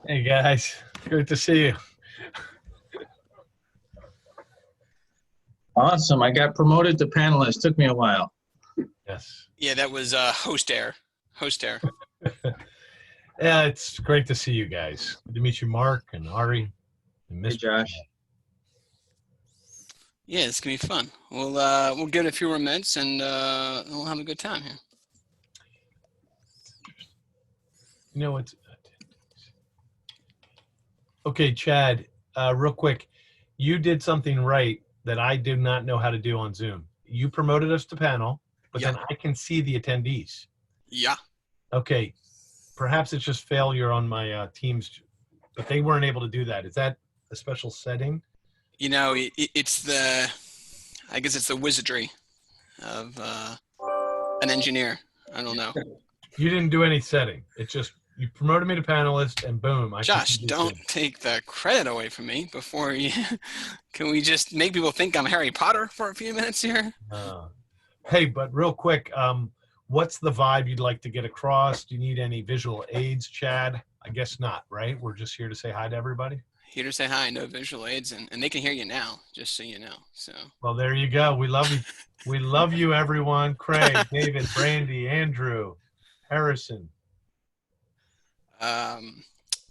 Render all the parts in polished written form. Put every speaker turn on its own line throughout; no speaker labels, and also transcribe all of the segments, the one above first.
Hey guys, good to see you.
Awesome. I got promoted to panelist. Took me a while.
Yes.
Yeah, that was host air. Host air.
Yeah, it's great to see you guys. Good to meet you, Mark and Ari and
Hey,
Mr.
Josh.
Yeah, it's gonna be fun. We'll give it a few more minutes and we'll have a good time here.
You know what's okay, Chad, real quick. You did something right that I did not know how to do on Zoom. You promoted us to panel, but
Yeah.
then I can see the attendees.
Yeah.
Okay, perhaps it's just failure on my team's, but they weren't able to do that. Is that a special setting?
You know, it's the, I guess it's the wizardry of an engineer. I don't know.
You didn't do any setting. It just, you promoted me to panelist and boom.
Josh, don't take the credit away from me before you. Can we just make people think I'm Harry Potter for a few minutes here?
Hey, but real quick, what's the vibe you'd like to get across? Do you need any visual aids, Chad? I guess not, right? We're just here to say hi to everybody.
Here to say hi, no visual aids, and they can hear you now, just so you know. So
Well, there you go. We love you. We love you, everyone. Craig, David, Brandy, Andrew, Harrison.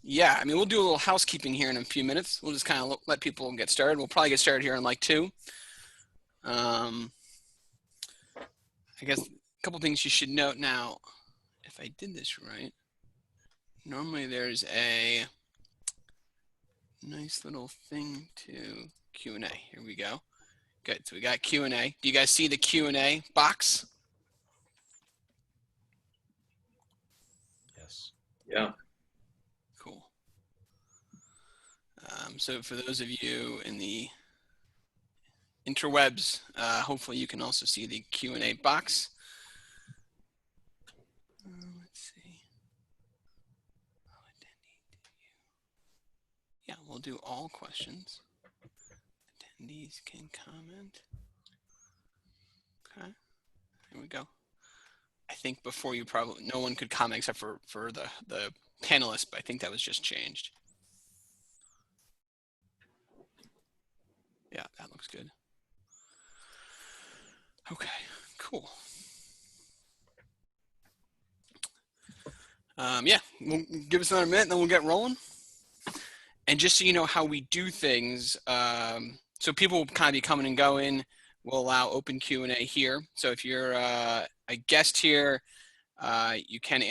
yeah, I mean, we'll do a little housekeeping here in a few minutes. We'll just kind of let people get started. We'll probably get started here in like 2. I guess a couple things you should note now. If I did this right, normally there's a nice little thing to Q&A. Here we go. Good. So we got Q&A. Do you guys see the Q&A box?
Yes.
Yeah.
Cool. So for those of you in the interwebs, hopefully you can also see the Q&A box. Let's see. Yeah, we'll do all questions. Attendees can comment. Okay, here we go. I think before you probably, no one could comment except for the panelists, but I think that was just changed. Yeah, that looks good. Okay, cool. Yeah, we'll give us another minute and then we'll get rolling. And just so you know how we do things, so people will kind of be coming and going. We'll allow open Q&A here. So if you're a guest here, you can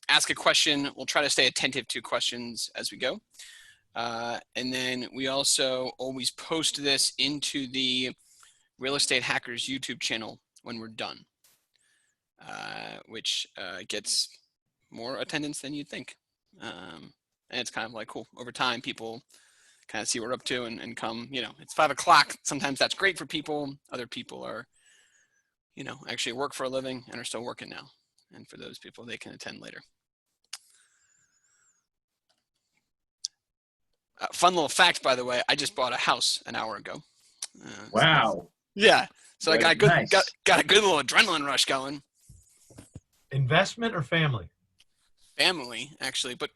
ask a question. We'll try to stay attentive to questions as we go. And then we also always post this into the Real Estate Hackers YouTube channel when we're done, which gets more attendance than you'd think. And it's kind of like cool. Over time, people kind of see what we're up to and come, you know, it's 5 o'clock. Sometimes that's great for people. Other people are, you know, actually work for a living and are still working now. And for those people, they can attend later. Fun little fact, by the way, I just bought a house an hour ago.
Wow.
Yeah. So I got a good,
Nice.
got a good little adrenaline rush going.
Investment or family?
Family, actually, but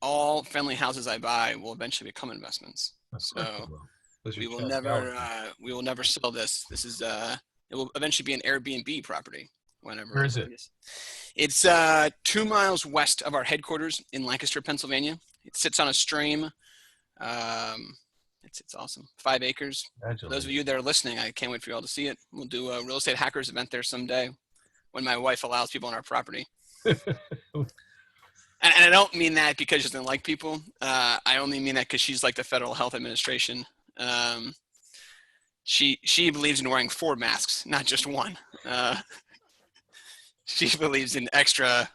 all family houses I buy will eventually become investments.
Of course
So
it will. Those are
we will
Chad
never
Gallagher.
we will never sell this. This is it will eventually be an Airbnb property whenever.
Where is it?
It's 2 miles west of our headquarters in Lancaster, Pennsylvania. It sits on a stream. It's awesome. 5 acres. For those of
Congratulations.
you that are listening, I can't wait for you all to see it. We'll do a Real Estate Hackers event there someday when my wife allows people on our property. And I don't mean that because she doesn't like people. I only mean that because she's like the Federal Health Administration. She believes in wearing 4 masks, not just 1. She believes in extra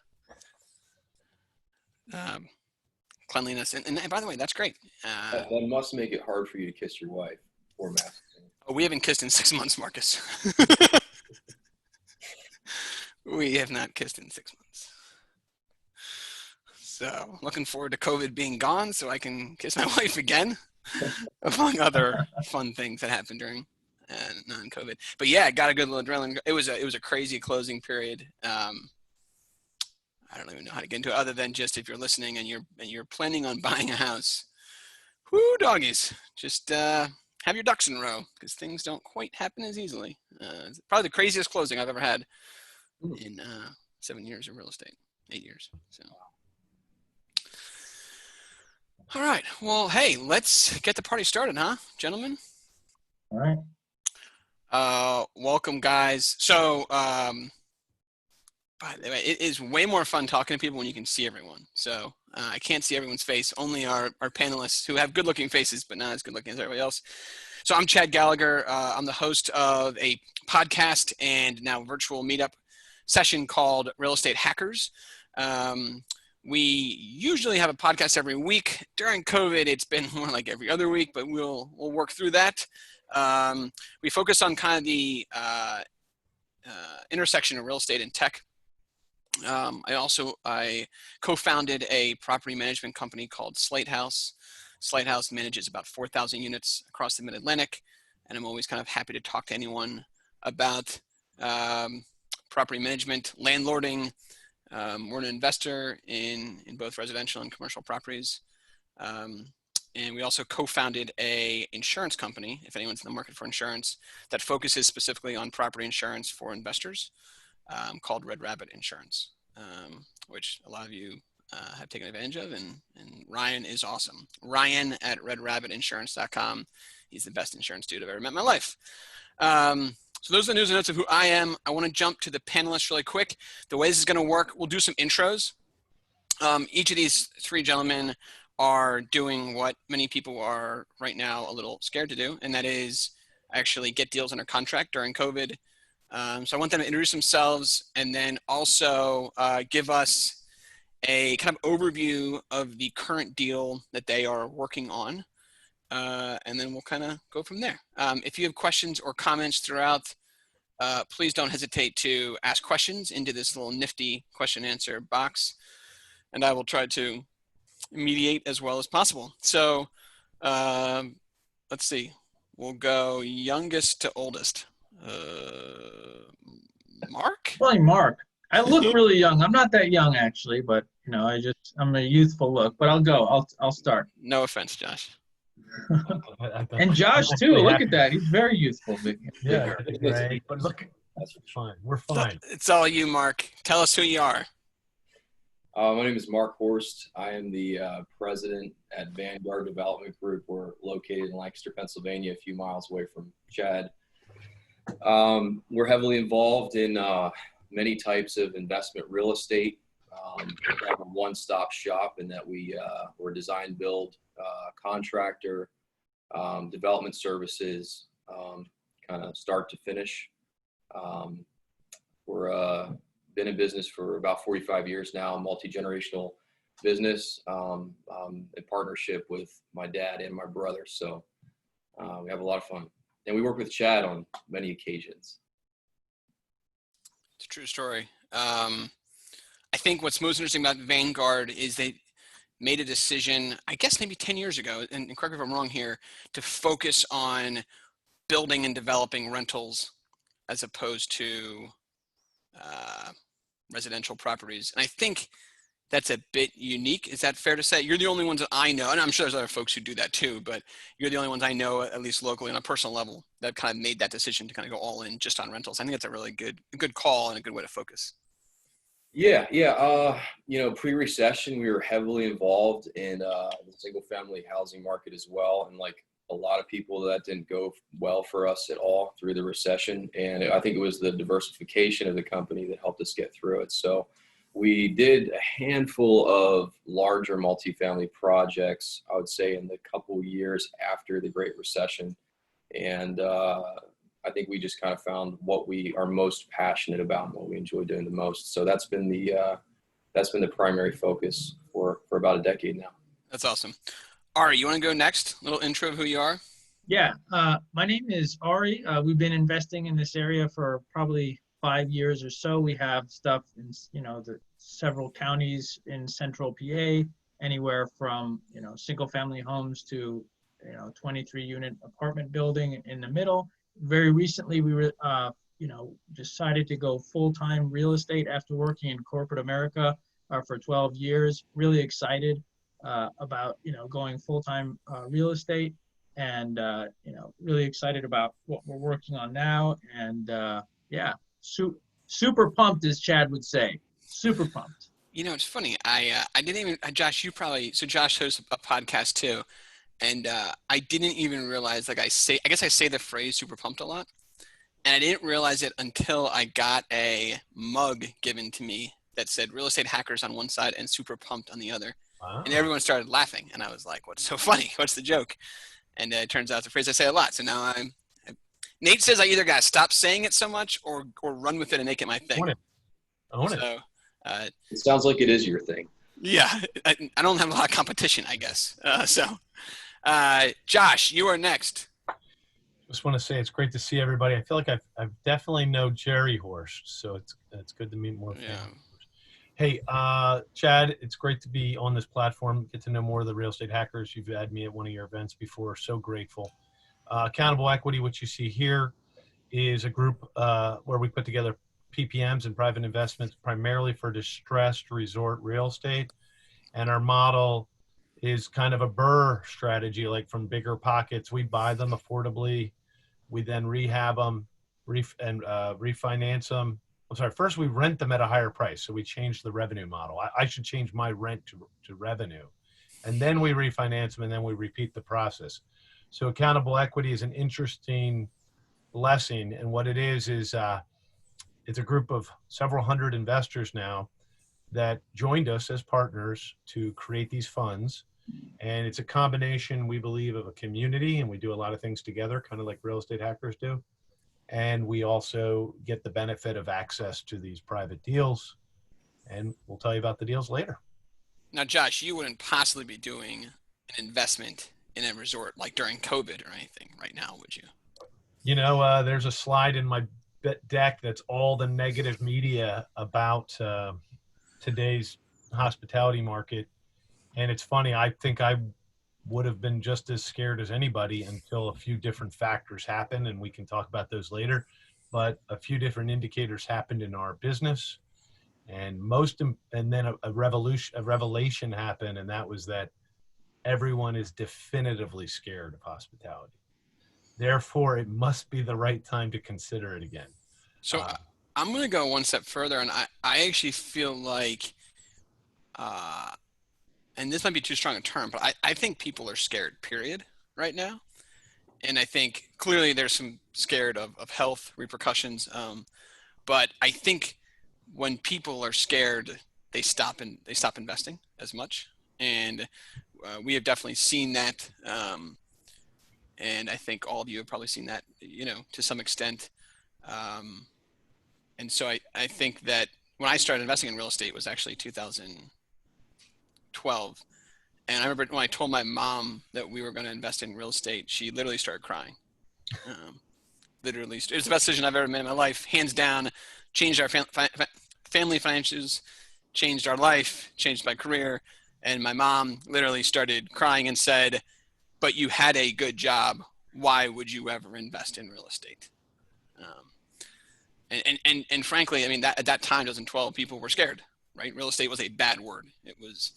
cleanliness. And by the way, that's great.
That must make it hard for you to kiss your wife or masks.
We haven't kissed in 6 months, Marcus. We have not kissed in 6 months. So looking forward to COVID being gone so I can kiss my wife again, among other fun things that happened during non-COVID. But yeah, got a good little adrenaline. It was a crazy closing period. I don't even know how to get into it other than just if you're listening and you're planning on buying a house, whoo doggies, just have your ducks in a row because things don't quite happen as easily. It's probably the craziest closing I've ever had in 7 years of real estate, 8 years. So. All right. Well, hey, let's get the party started, huh, gentlemen?
All right.
Welcome, guys. So, by the way, it is way more fun talking to people when you can see everyone. So I can't see everyone's face, only our panelists who have good-looking faces, but not as good-looking as everybody else. So I'm Chad Gallagher. I'm the host of a podcast and now virtual meetup session called Real Estate Hackers. We usually have a podcast every week. During COVID, it's been more like every other week, but we'll work through that. We focus on kind of the intersection of real estate and tech. I co-founded a property management company called Slate House. Slate House manages about 4,000 units across the Mid-Atlantic, and I'm always kind of happy to talk to anyone about property management, landlording. We're an investor in both residential and commercial properties. and we also co-founded a insurance company, if anyone's in the market for insurance, that focuses specifically on property insurance for investors, called Red Rabbit Insurance, which a lot of you have taken advantage of, and Ryan is awesome. Ryan at redrabbitinsurance.com. He's the best insurance dude I've ever met in my life. So those are the news and notes of who I am. I want to jump to the panelists really quick. The way this is going to work, we'll do some intros. Each of these three gentlemen are doing what many people are right now a little scared to do, and that is actually get deals under contract during COVID. So I want them to introduce themselves and then also give us a kind of overview of the current deal that they are working on. And then we'll kind of go from there. If you have questions or comments throughout, please don't hesitate to ask questions into this little nifty question and answer box, and I will try to mediate as well as possible. So let's see, we'll go youngest to oldest. Mark?
Probably Mark. I look really young. I'm not that young actually, but you know, I'm a youthful look, but I'll start.
No offense, Josh.
And Josh too. Look at that. He's very youthful.
Yeah, right. But look, that's fine. We're fine.
It's all you, Mark. Tell us who you are.
My name is Mark Horst. I am the president at Vanguard Development Group. We're located in Lancaster, Pennsylvania, a few miles away from Chad. We're heavily involved in many types of investment real estate. We have a one-stop shop in that we're design, build, contractor, development services, kind of start to finish. We're been in business for about 45 years now, multi-generational business, in partnership with my dad and my brother. So we have a lot of fun. And we work with Chad on many occasions.
It's a true story. I think what's most interesting about Vanguard is they made a decision, I guess maybe 10 years ago, and correct me if I'm wrong here, to focus on building and developing rentals as opposed to residential properties. And I think that's a bit unique. Is that fair to say? You're the only ones that I know, and I'm sure there's other folks who do that too, but you're the only ones I know, at least locally on a personal level, that kind of made that decision to kind of go all in just on rentals. I think that's a really good call and a good way to focus.
Yeah. You know, pre-recession, we were heavily involved in the single-family housing market as well. And like a lot of people, that didn't go well for us at all through the recession. And I think it was the diversification of the company that helped us get through it. So we did a handful of larger multifamily projects, I would say, in the couple years after the Great Recession. And I think we just kind of found what we are most passionate about and what we enjoy doing the most. So that's been the primary focus for about a decade now.
That's awesome. Ari, you want to go next? A little intro of who you are?
Yeah, my name is Ari. We've been investing in this area for probably 5 years or so. We have stuff in, the several counties in central PA, anywhere from, single family homes to, 23 unit apartment building in the middle. Very recently, we were, decided to go full-time real estate after working in corporate America for 12 years. Really excited about, going full-time real estate, and, really excited about what we're working on now. And yeah, super pumped, as Chad would say. Super pumped.
It's funny. I didn't even, Josh, Josh hosts a podcast too. And I didn't even realize, I guess I say the phrase super pumped a lot. And I didn't realize it until I got a mug given to me that said real estate hackers on one side and super pumped on the other. Wow. And everyone started laughing. And I was like, what's so funny? What's the joke? And it turns out it's a phrase I say a lot. So now Nate says I either got to stop saying it so much or run with it and make it my thing.
I want it.
It sounds like it is your thing.
Yeah. I don't have a lot of competition, I guess. Josh, you are next.
Just want to say it's great to see everybody. I feel like I've definitely know Jerry Horst, so it's good to meet more family. Hey, Chad, it's great to be on this platform, get to know more of the real estate hackers. You've had me at one of your events before. So grateful. Accountable Equity, what you see here is a group where we put together PPMs and private investments primarily for distressed resort real estate. And our model is kind of a BRRRR strategy, like from bigger pockets. We buy them affordably. We then rehab them and refinance them. I'm sorry, first we rent them at a higher price. So we change the revenue model. I should change my rent to revenue. And then we refinance them, and then we repeat the process. So accountable equity is an interesting blessing. And what it is it's a group of several hundred investors now that joined us as partners to create these funds. And it's a combination, we believe, of a community, and we do a lot of things together, kind of like real estate hackers do. And we also get the benefit of access to these private deals. And we'll tell you about the deals later.
Now, Josh, you wouldn't possibly be doing an investment in a resort like during COVID or anything right now, would you?
You know, there's a slide in my deck that's all the negative media about today's hospitality market. And it's funny, I think I would have been just as scared as anybody until a few different factors happened, and we can talk about those later. But a few different indicators happened in our business, and then a revelation happened, and that was that everyone is definitively scared of hospitality. Therefore, it must be the right time to consider it again.
So I'm going to go one step further, and I actually feel like, and this might be too strong a term, but I think people are scared, period, right now. And I think clearly there's some scared of health repercussions. But I think when people are scared, they stop investing as much. And we have definitely seen that. And I think all of you have probably seen that, to some extent. And so I think that when I started investing in real estate, it was actually 2012. And I remember when I told my mom that we were going to invest in real estate, she literally started crying. Literally, it was the best decision I've ever made in my life, hands down. Changed our family finances, changed our life, changed my career. And my mom literally started crying and said, "But you had a good job. Why would you ever invest in real estate?" And frankly, I mean, at that time, 2012, people were scared, right? Real estate was a bad word. It was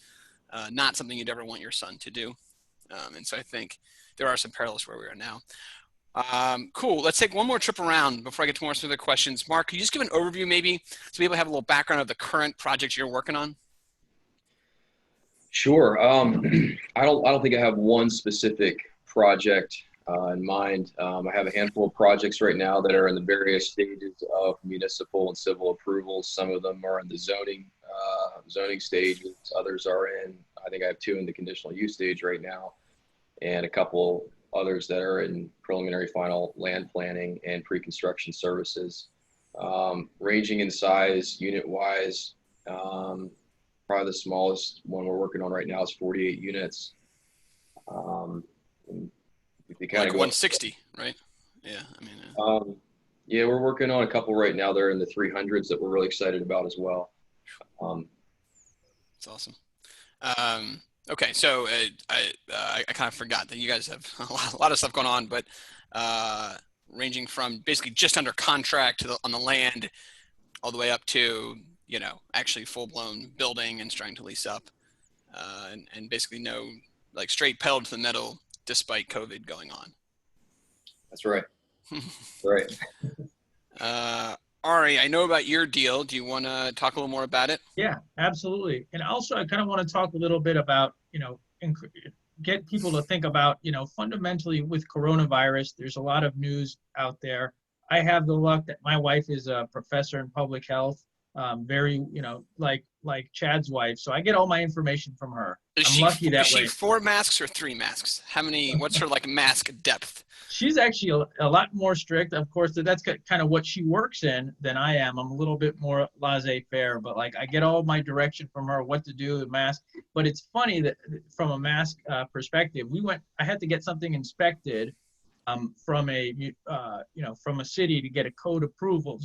not something you'd ever want your son to do. And so I think there are some parallels where we are now. Cool. Let's take one more trip around before I get to more specific questions. Mark, could you just give an overview maybe so people have a little background of the current project you're working on?
Sure. I don't think I have one specific project in mind. I have a handful of projects right now that are in the various stages of municipal and civil approvals. Some of them are in the zoning stages. Others are I think I have 2 in the conditional use stage right now, and a couple others that are in preliminary final land planning and pre-construction services, ranging in size, unit-wise. Probably the smallest one we're working on right now is 48 units.
Like 160, right? Yeah, I mean.
Yeah, we're working on a couple right now. They're in the 300s that we're really excited about as well.
That's awesome. Okay, so I kind of forgot that you guys have a lot of stuff going on, but ranging from basically just under contract on the land all the way up to, actually full-blown building and starting to lease up, and basically no, like, straight pedal to the metal despite COVID going on.
That's right. Right.
Ari, I know about your deal. Do you want to talk a little more about it?
Yeah, absolutely. And also, I kind of want to talk a little bit about, get people to think about, fundamentally with coronavirus, there's a lot of news out there. I have the luck that my wife is a professor in public health, very, like Chad's wife. So I get all my information from her. I'm lucky that way.
Is she 4 masks or 3 masks? What's her mask depth?
She's actually a lot more strict. Of course, that's kind of what she works in than I am. I'm a little bit more laissez-faire, but I get all my direction from her, what to do with mask. But it's funny that from a mask perspective, I had to get something inspected from a city to get a code approval,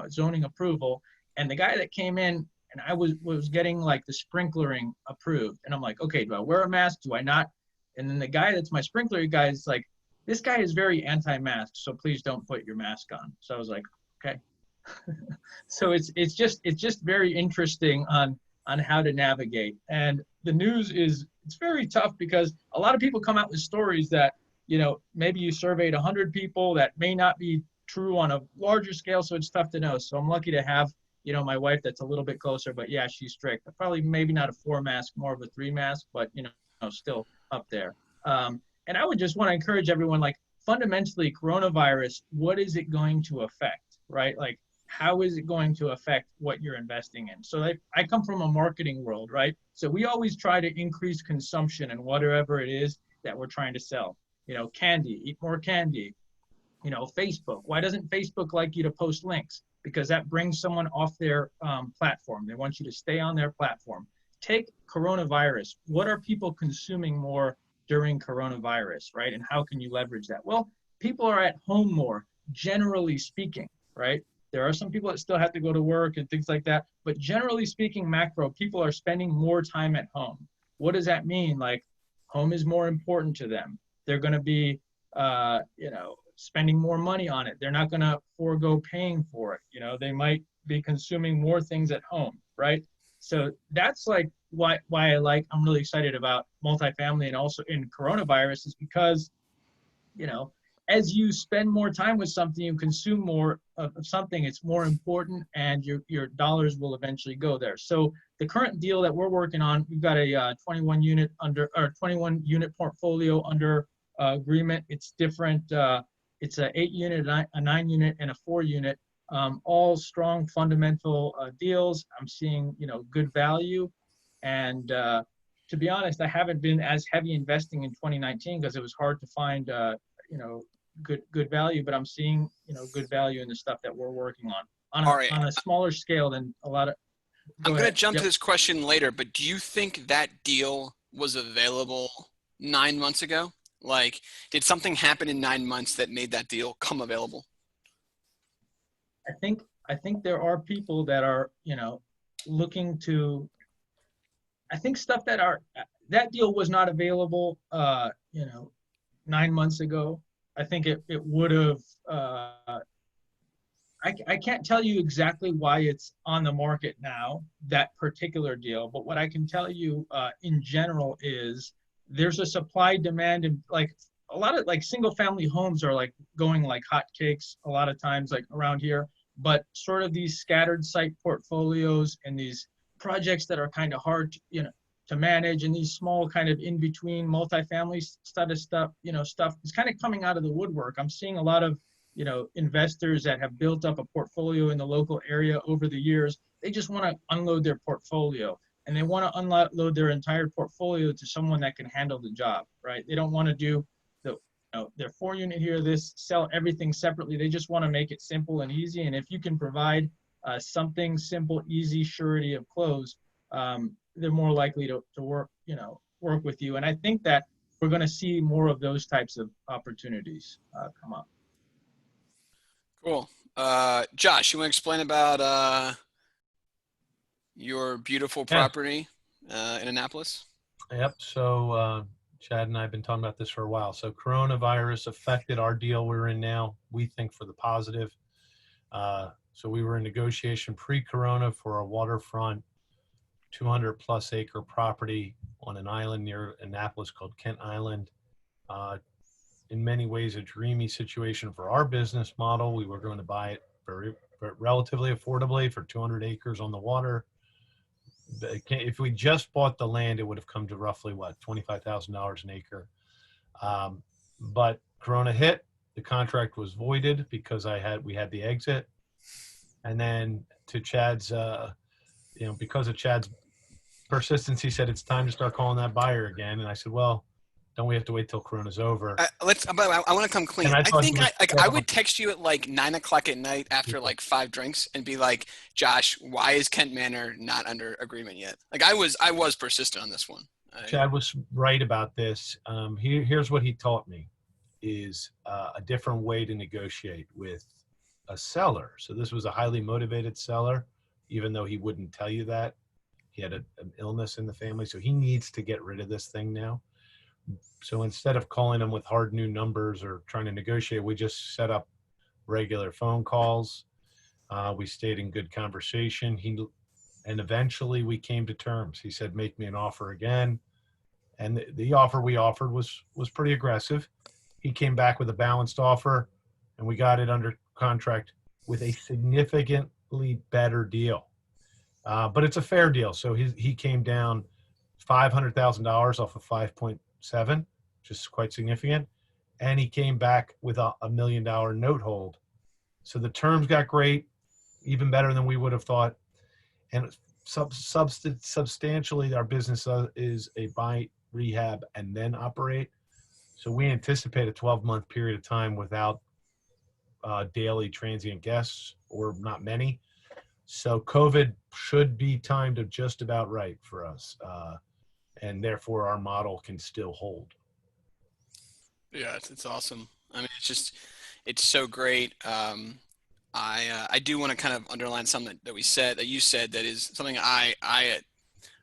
zoning approval. And the guy that came in, and I was getting the sprinklering approved. And I'm like, okay, do I wear a mask? Do I not? And then the guy that's my sprinkler guy is like, this guy is very anti-mask, so please don't put your mask on. So I was like, okay. So it's just very interesting on how to navigate. And the news is it's very tough because a lot of people come out with stories that, you know, maybe you surveyed 100 people that may not be true on a larger scale, so it's tough to know. So I'm lucky to have, you know, my wife that's a little bit closer, but yeah, she's strict. Probably maybe not a 4 mask, more of a 3 mask, but you know, still up there. And I would just want to encourage everyone, like, fundamentally, coronavirus, what is it going to affect, right? Like, how is it going to affect what you're investing in? So I come from a marketing world, right? So we always try to increase consumption in whatever it is that we're trying to sell. You know, candy, eat more candy. You know, Facebook. Why doesn't Facebook like you to post links? Because that brings someone off their platform. They want you to stay on their platform. Take coronavirus. What are people consuming more during coronavirus, right? And how can you leverage that? Well, people are at home more, generally speaking, right? There are some people that still have to go to work and things like that, but generally speaking, macro, people are spending more time at home. What does that mean? Like, home is more important to them. They're going to be, you know, spending more money on it. They're not going to forego paying for it. You know, they might be consuming more things at home, right? So that's like why I'm really excited about multifamily and also in coronavirus is because, you know, as you spend more time with something, you consume more of something, it's more important, and your dollars will eventually go there. So the current deal that we're working on, we've got a 21 unit portfolio under agreement. It's different. It's a 8 unit, a 9 unit, and a 4 unit. All strong fundamental deals. I'm seeing, you know, good value, and to be honest, I haven't been as heavy investing in 2019 because it was hard to find, you know, good value. But I'm seeing, you know, good value in the stuff that we're working on a smaller scale than a lot of.
I'm going to jump to this question later, but do you think that deal was available 9 months ago? Like, did something happen in 9 months that made that deal come available?
I think there are people that are, you know, looking to. I think stuff that deal was not available, you know, 9 months ago. I think it would have. I can't tell you exactly why it's on the market now, that particular deal. But what I can tell you in general is there's a supply demand, and like a lot of like single family homes are like going like hotcakes a lot of times like around here. But sort of these scattered site portfolios and these projects that are kind of hard to, you know, to manage, and these small kind of in between multifamily stuff, you know, stuff is kind of coming out of the woodwork. I'm seeing a lot of, you know, investors that have built up a portfolio in the local area over the years. They just want to unload their portfolio, and they want to unload their entire portfolio to someone that can handle the job, right? They don't want to do their 4 unit here, sell everything separately. They just want to make it simple and easy. And if you can provide something simple, easy, surety of close, they're more likely to work with you. And I think that we're going to see more of those types of opportunities come up.
Cool. Josh, you want to explain about your beautiful property in Annapolis?
Yep. So Chad and I have been talking about this for a while. So coronavirus affected our deal we're in now, we think, for the positive. So we were in negotiation pre-corona for a waterfront 200+ acre property on an island near Annapolis called Kent Island. In many ways, a dreamy situation for our business model. We were going to buy it very relatively affordably for 200 acres on the water. If we just bought the land, it would have come to roughly what, $25,000 an acre. But Corona hit, the contract was voided because we had the exit. And then to Chad's, because of Chad's persistence, he said, it's time to start calling that buyer again. And I said, well, don't we have to wait till Corona's over?
I want to come clean. I think I would text you at like 9 o'clock at night after like 5 drinks and be like, Josh, why is Kent Manor not under agreement yet? Like I was persistent on this one.
Chad was right about this. Here's what he taught me is a different way to negotiate with a seller. So this was a highly motivated seller, even though he wouldn't tell you that. He had an illness in the family, so he needs to get rid of this thing now. So instead of calling him with hard new numbers or trying to negotiate, we just set up regular phone calls. We stayed in good conversation. And eventually we came to terms. He said, make me an offer again. And the offer we offered was pretty aggressive. He came back with a balanced offer, and we got it under contract with a significantly better deal. But it's a fair deal. So he came down $500,000 off of 5.7, which is quite significant. And he came back with a $1 million note hold. So the terms got great, even better than we would have thought. And substantially, our business is a buy, rehab, and then operate. So we anticipate a 12-month period of time without daily transient guests, or not many. So COVID should be timed just about right for us. And therefore our model can still hold.
Yeah, it's awesome. I mean, it's so great. I do want to kind of underline something that you said that is something I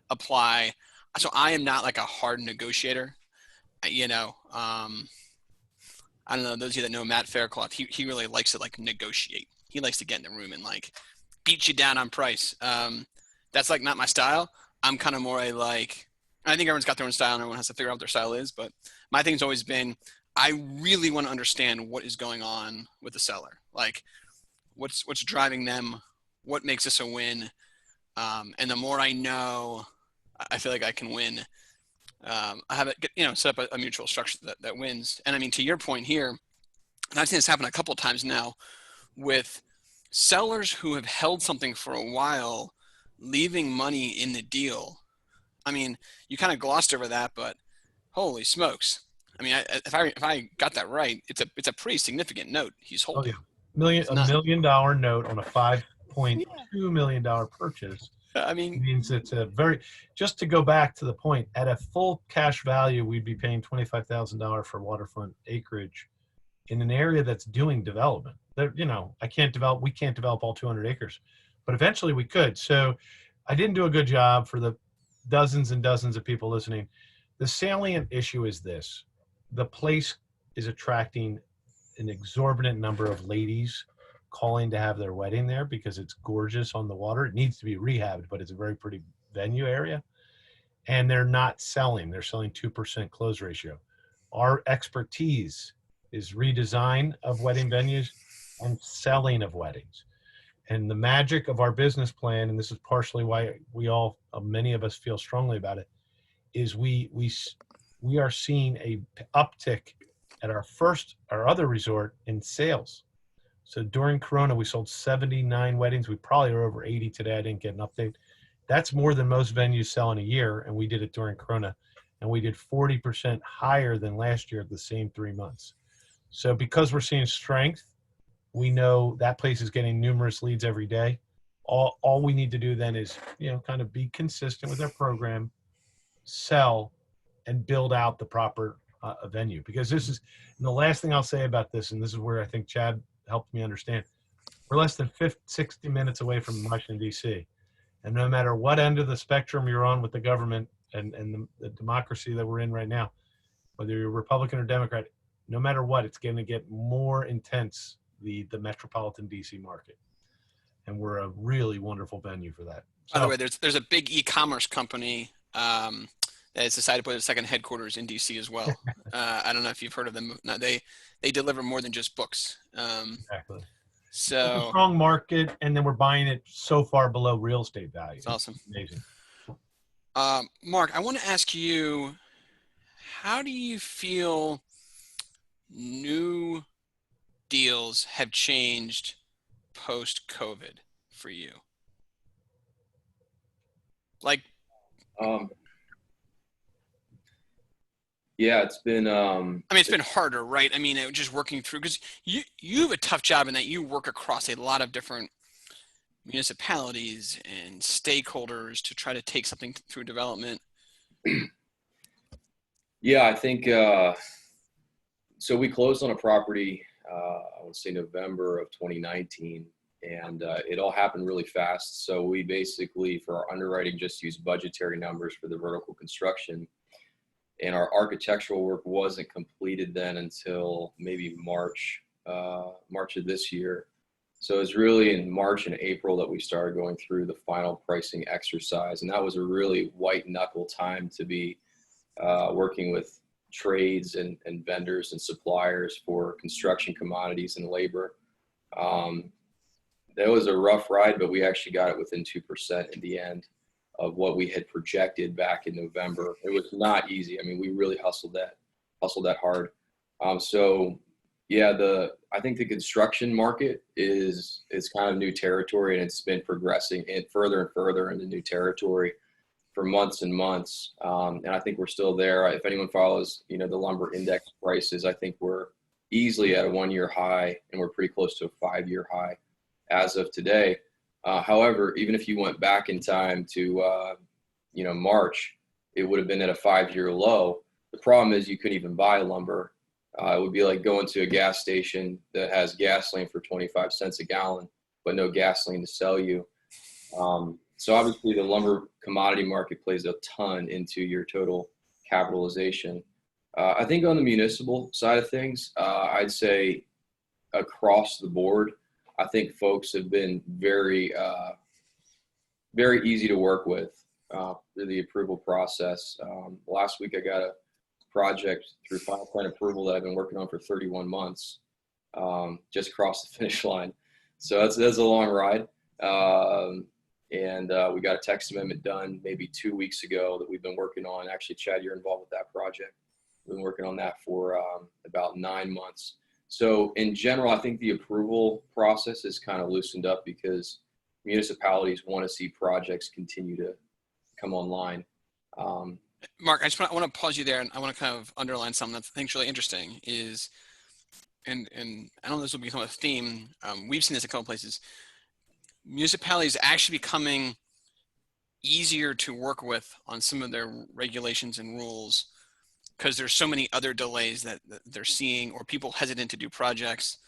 apply. So I am not like a hard negotiator, I don't know, those of you that know Matt Faircloth, he really likes to like negotiate. He likes to get in the room and like beat you down on price. That's like not my style. I'm kind of more like, I think everyone's got their own style and everyone has to figure out what their style is, but my thing's always been, I really want to understand what is going on with the seller. Like what's driving them, what makes this a win. And the more I know, I feel like I can win. I have it, set up a mutual structure that wins. And I mean, to your point here, and I've seen this happen a couple of times now with sellers who have held something for a while, leaving money in the deal. I mean, you kind of glossed over that, but holy smokes. I mean, if I got that right, it's a pretty significant note he's holding.
Oh, yeah. $1 million note on a $5.2 million purchase.
I mean,
means it's a very, just to go back to the point, at a full cash value, we'd be paying $25,000 for waterfront acreage in an area that's doing development. There, we can't develop all 200 acres, but eventually we could. So I didn't do a good job for the dozens and dozens of people listening. The salient issue is this: the place is attracting an exorbitant number of ladies calling to have their wedding there because it's gorgeous on the water. It needs to be rehabbed, but it's a very pretty venue area. And they're not selling. They're selling 2% close ratio. Our expertise is redesign of wedding venues and selling of weddings. And the magic of our business plan, and this is partially why many of us feel strongly about it, is we are seeing a uptick at our other resort in sales. So during Corona, we sold 79 weddings. We probably are over 80 today. I didn't get an update. That's more than most venues sell in a year, and we did it during Corona. And we did 40% higher than last year at the same 3 months. So because we're seeing strength, we know that place is getting numerous leads every day. All we need to do then is, kind of be consistent with our program, sell, and build out the proper venue. Because this is, and the last thing I'll say about this, and this is where I think Chad helped me understand, we're less than 60 minutes away from Washington, D.C. And no matter what end of the spectrum you're on with the government and the democracy that we're in right now, whether you're Republican or Democrat, no matter what, it's going to get more intense, the metropolitan D.C. market. And we're a really wonderful venue for that.
By the way, there's a big e-commerce company that has decided to put a second headquarters in DC as well. I don't know if you've heard of them. No, they deliver more than just books.
Exactly.
So
it's a strong market, and then we're buying it so far below real estate value.
It's awesome.
Amazing.
Mark, I want to ask you, how do you feel new deals have changed post-COVID for you? Like,
yeah, it's been.
I mean, it's been harder, right? I mean, just working through, because you have a tough job in that you work across a lot of different municipalities and stakeholders to try to take something through development.
Yeah, I think so. We closed on a property, I would say November of 2019, and it all happened really fast. So we basically, for our underwriting, just used budgetary numbers for the vertical construction. And our architectural work wasn't completed then until maybe March of this year. So it was really in March and April that we started going through the final pricing exercise. And that was a really white knuckle time to be working with trades and vendors and suppliers for construction commodities and labor. That was a rough ride, but we actually got it within 2% in the end of what we had projected back in November. It was not easy. I mean, we really hustled that hard. So yeah, I think the construction market is kind of new territory, and it's been progressing and further into new territory for months and months. And I think we're still there. If anyone follows, the lumber index prices, I think we're easily at a 1-year high, and we're pretty close to a 5-year high as of today. However, even if you went back in time to, March, it would have been at a 5-year low. The problem is you couldn't even buy lumber. It would be like going to a gas station that has gasoline for 25 cents a gallon, but no gasoline to sell you. So obviously the lumber commodity market plays a ton into your total capitalization. I think on the municipal side of things, I'd say across the board, I think folks have been very, very easy to work with through the approval process. Last week I got a project through final plan approval that I've been working on for 31 months, just crossed the finish line. So that's a long ride. And we got a text amendment done maybe 2 weeks ago that we've been working on. Actually, Chad, you're involved with that project. We've been working on that for about 9 months. So in general, I think the approval process is kind of loosened up because municipalities want to see projects continue to come online.
Mark, I want to pause you there, and I want to kind of underline something that I think is really interesting is, and I don't know if this will become a theme. We've seen this a couple places. Municipalities actually becoming easier to work with on some of their regulations and rules because there's so many other delays that they're seeing, or people hesitant to do projects,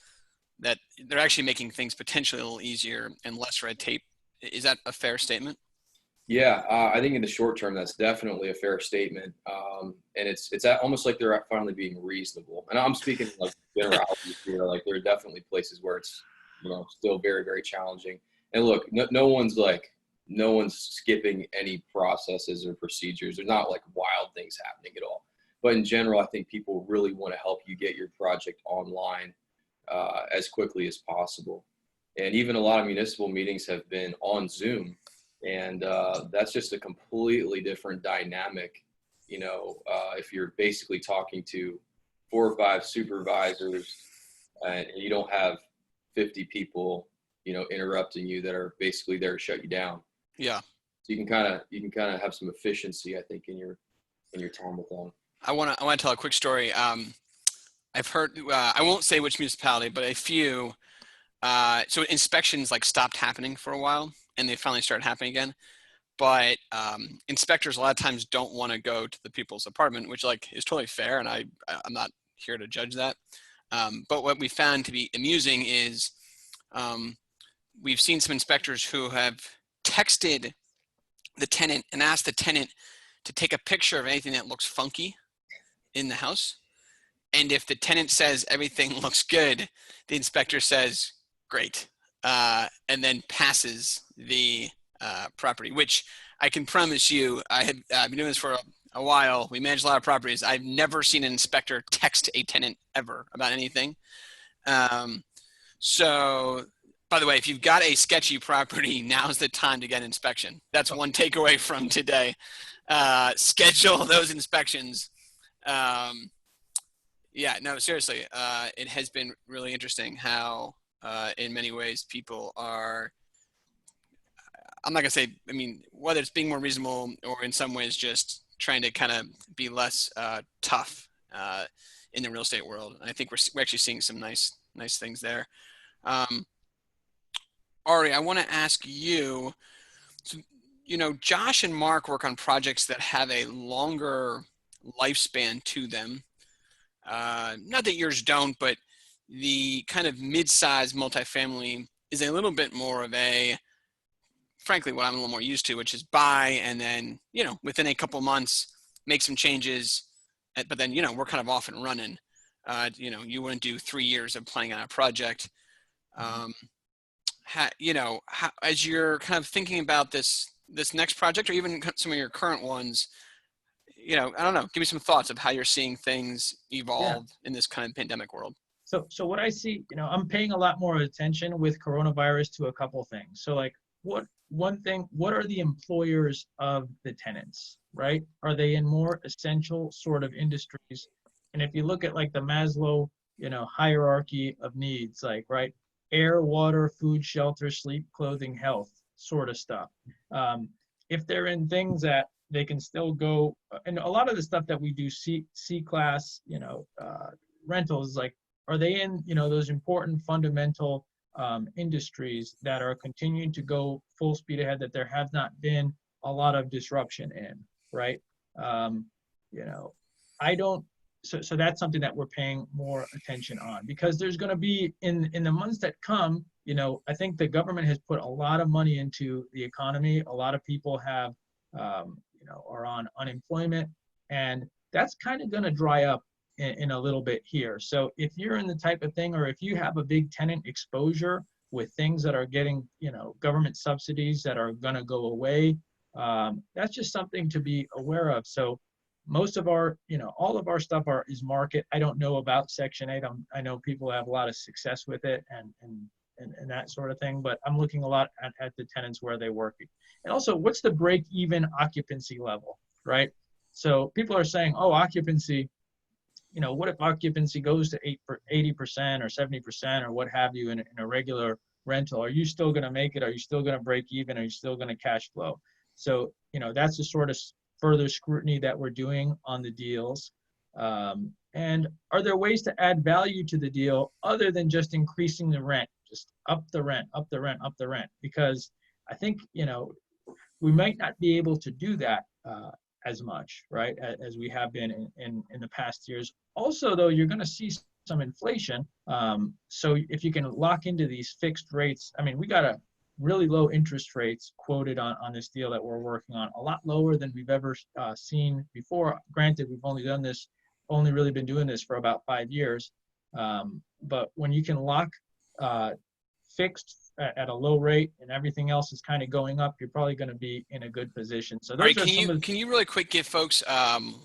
that they're actually making things potentially a little easier and less red tape. Is that a fair statement?
Yeah, I think in the short term, that's definitely a fair statement. And it's almost like they're finally being reasonable. And I'm speaking like generalities here. Like there are definitely places where it's, still very, very challenging. And look, no one's skipping any processes or procedures. There's not like wild things happening at all. But in general, I think people really want to help you get your project online as quickly as possible. And even a lot of municipal meetings have been on Zoom. And that's just a completely different dynamic, if you're basically talking to 4 or 5 supervisors and you don't have 50 people, interrupting you that are basically there to shut you down.
Yeah.
So you can kind of have some efficiency, I think, in your time with them.
I want to tell a quick story. I've heard, I won't say which municipality, but a few. So inspections stopped happening for a while, and they finally started happening again. But inspectors a lot of times don't want to go to the people's apartment, which is totally fair, and I'm not here to judge that. But what we found to be amusing is we've seen some inspectors who have texted the tenant and asked the tenant to take a picture of anything that looks funky in the house. And if the tenant says everything looks good, the inspector says, great, and then passes the property, which I can promise you, I've been doing this for a while. We manage a lot of properties. I've never seen an inspector text a tenant ever about anything. So, by the way, if you've got a sketchy property, now's the time to get an inspection. That's one takeaway from today. Schedule those inspections. Yeah, no, seriously, it has been really interesting how, in many ways, people are, I'm not going to say, whether it's being more reasonable or in some ways just trying to kind of be less tough in the real estate world. And I think we're actually seeing some nice things there. Ari, I want to ask you, so, Josh and Mark work on projects that have a longer lifespan to them. Not that yours don't, but the kind of mid-sized multifamily is a little bit more of a, frankly, what I'm a little more used to, which is buy and then, within a couple months, make some changes, but then, we're kind of off and running. You wouldn't do 3 years of planning on a project. As you're kind of thinking about this next project, or even some of your current ones, I don't know, give me some thoughts of how you're seeing things evolve in this kind of pandemic world.
So what I see, I'm paying a lot more attention with coronavirus to a couple things. So like what are the employers of the tenants, right? Are they in more essential sort of industries? And if you look at like the Maslow, hierarchy of needs, like, right, air, water, food, shelter, sleep, clothing, health sort of stuff. If they're in things that they can still go, and a lot of the stuff that we do C class, rentals, like, are they in, those important fundamental industries that are continuing to go full speed ahead, that there have not been a lot of disruption in, right? So that's something that we're paying more attention on, because there's going to be in the months that come, I think the government has put a lot of money into the economy. A lot of people have, are on unemployment, and that's kind of going to dry up in a little bit here. So if you're in the type of thing, or if you have a big tenant exposure with things that are getting, government subsidies that are going to go away, that's just something to be aware of. So most of our, all of our stuff is market. I don't know about Section 8. I know people have a lot of success with it and that sort of thing, but I'm looking a lot at the tenants where they're working. And also, what's the break-even occupancy level, right? So people are saying, oh, occupancy, what if occupancy goes to 80% or 70% or what have you in a regular rental? Are you still going to make it? Are you still going to break even? Are you still going to cash flow? So, that's the sort of further scrutiny that we're doing on the deals. And are there ways to add value to the deal other than just increasing the rent? Just up the rent, up the rent, up the rent. Because I think, we might not be able to do that as much, right, as we have been in the past years. Also, though, you're going to see some inflation. So if you can lock into these fixed rates, I mean, we got a really low interest rates quoted on this deal that we're working on, a lot lower than we've ever seen before. Granted, we've only really been doing this for about 5 years. But when you can lock fixed at a low rate and everything else is kind of going up, you're probably going to be in a good position. So those
can you really quick give folks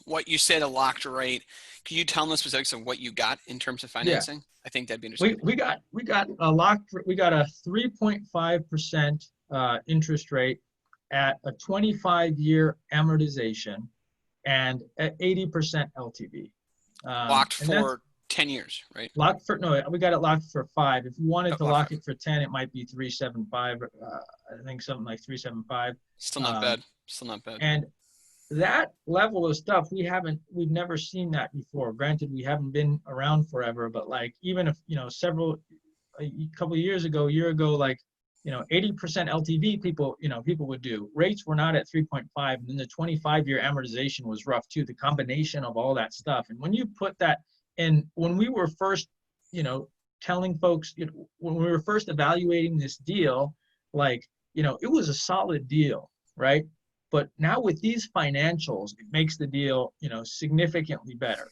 what you said, a locked rate? Can you tell them the specifics of what you got in terms of financing? Yeah. I think that'd be interesting.
We got a locked. We got a 3.5% interest rate at a 25-year amortization and at 80% LTV.
Locked for 10 years, right?
We got it locked for 5. If you wanted to lock it for 10, it might be 375. I think something like 375.
Still not bad. Still not bad.
And that level of stuff, we've never seen that before. Granted, we haven't been around forever, but like, even if, a couple of years ago, a year ago, like, 80% LTV people would do. Rates were not at 3.5, and then the 25-year amortization was rough too, the combination of all that stuff. And when you put that, and when we were first, telling folks, when we were first evaluating this deal, like, it was a solid deal, right? But now with these financials, it makes the deal, significantly better.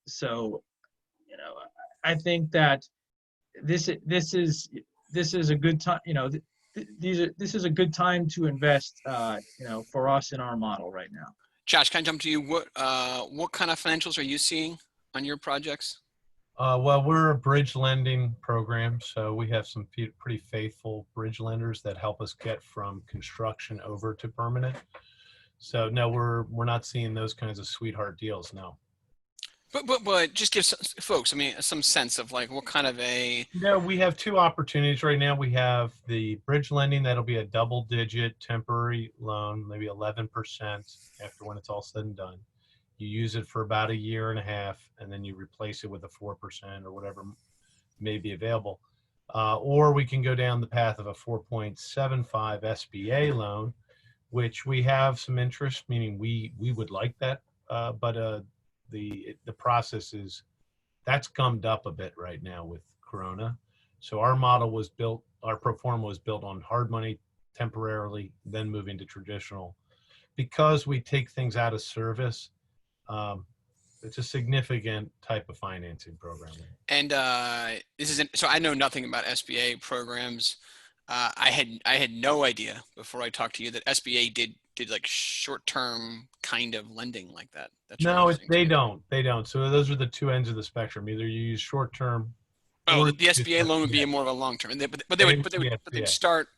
So, I think that this is a good time. This is a good time to invest, for us in our model right now.
Josh, can I jump to you? What kind of financials are you seeing on your projects?
Well, we're a bridge lending program, so we have some pretty faithful bridge lenders that help us get from construction over to permanent. So no, we're not seeing those kinds of sweetheart deals, no.
But just give folks, some sense of like what kind of a.
We have 2 opportunities right now. We have the bridge lending that'll be a double-digit temporary loan, maybe 11% after when it's all said and done. You use it for about 1.5 years, and then you replace it with a 4% or whatever may be available. Or we can go down the path of a 4.75 SBA loan, which we have some interest, meaning we would like that, but the process that's gummed up a bit right now with Corona. So our model was built, our pro forma was built on hard money temporarily, then moving to traditional. Because we take things out of service, it's a significant type of financing program.
And so I know nothing about SBA programs. I had no idea before I talked to you that SBA did like short-term kind of lending like that. That's really
No,
interesting to
they
me.
don't. They don't. So those are the two ends of the spectrum. Either you use short term,
Oh,
or
the SBA loan would be more of a long term, and they'd start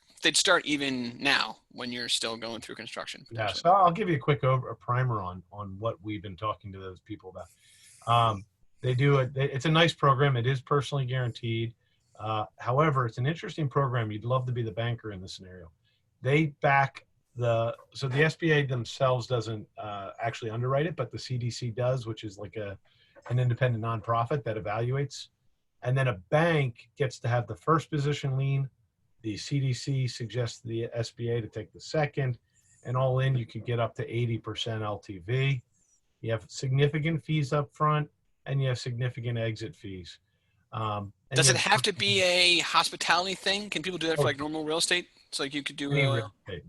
even now when you're still going through construction.
Yeah. So I'll give you a quick a primer on what we've been talking to those people about. They do it. It's a nice program. It is personally guaranteed. However, it's an interesting program. You'd love to be the banker in this scenario. They back the SBA themselves doesn't actually underwrite it, but the CDC does, which is like an independent nonprofit that evaluates. And then a bank gets to have the first position lien. The CDC suggests the SBA to take the second, and all in you could get up to 80% LTV. You have significant fees up front, and you have significant exit fees.
Does it have to be a hospitality thing? Can people do that for like normal real estate? It's like you could do
real estate.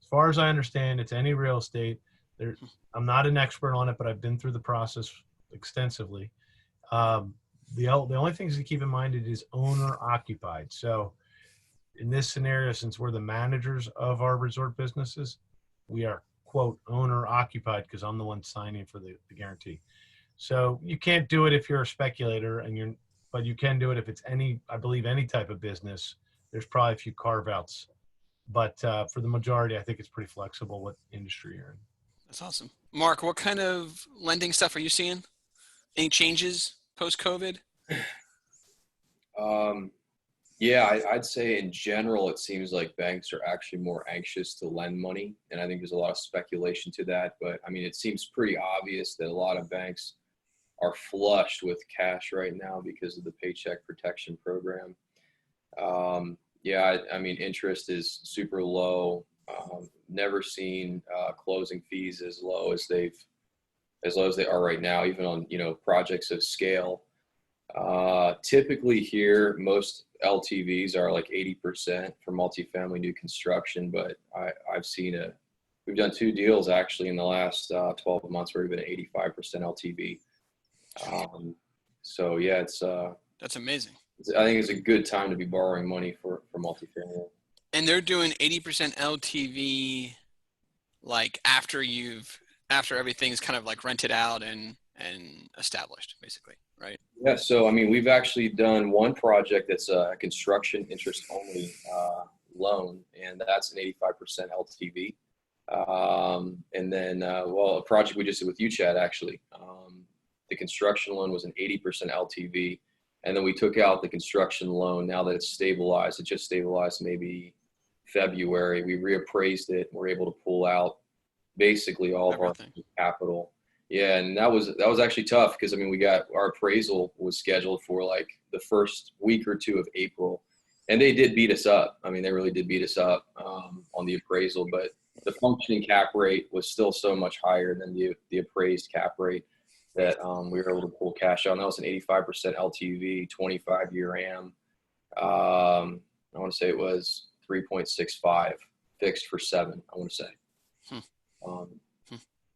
As far as I understand, it's any real estate. I'm not an expert on it, but I've been through the process extensively. The only things to keep in mind, it is owner occupied. So in this scenario, since we're the managers of our resort businesses, we are, quote, owner occupied because I'm the one signing for the guarantee. So you can't do it if you're a speculator, but you can do it if it's any type of business. There's probably a few carve outs, but for the majority, I think it's pretty flexible what industry you're in.
That's awesome. Mark, what kind of lending stuff are you seeing? Any changes post-COVID?
Yeah, I'd say in general, it seems like banks are actually more anxious to lend money. And I think there's a lot of speculation to that. But I mean, it seems pretty obvious that a lot of banks are flushed with cash right now because of the Paycheck Protection Program. Yeah, I mean, interest is super low. Never seen closing fees as low as they are right now, even on, projects of scale. Typically here, most LTVs are like 80% for multifamily new construction, but we've done 2 deals actually in the last 12 months where we've been at 85% LTV. So yeah,
that's amazing.
I think it's a good time to be borrowing money for multifamily.
And they're doing 80% LTV, like after everything's kind of like rented out and established, basically, right?
Yeah. So, I mean, we've actually done one project that's a construction interest only loan, and that's an 85% LTV. And then, a project we just did with you, Chad, actually, the construction loan was an 80% LTV. And then we took out the construction loan. Now that it's stabilized, it just stabilized maybe February. We reappraised it. We're able to pull out basically all of our capital. Yeah, and that was actually tough because, I mean, our appraisal was scheduled for like the first week or 2 of April, and they did beat us up. I mean, they really did beat us up on the appraisal, but the functioning cap rate was still so much higher than the appraised cap rate that we were able to pull cash out. And that was an 85% LTV, 25-year AM. I want to say it was 3.65 fixed for 7. I want to say.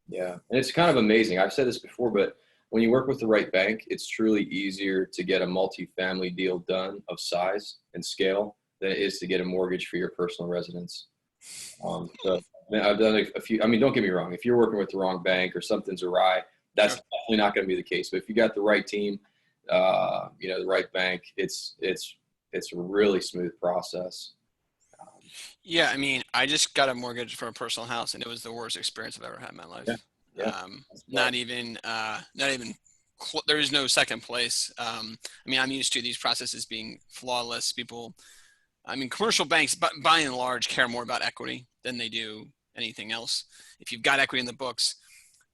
Yeah, and it's kind of amazing. I've said this before, but when you work with the right bank, it's truly easier to get a multifamily deal done of size and scale than it is to get a mortgage for your personal residence. So I've done a few. I mean, don't get me wrong. If you're working with the wrong bank or something's awry, that's definitely not going to be the case. But if you got the right team, the right bank, it's a really smooth process.
Yeah, I mean, I just got a mortgage for a personal house, and it was the worst experience I've ever had in my life.
Yeah.
Not even. There is no second place. I mean, I'm used to these processes being flawless. Commercial banks, by and large, care more about equity than they do anything else. If you've got equity in the books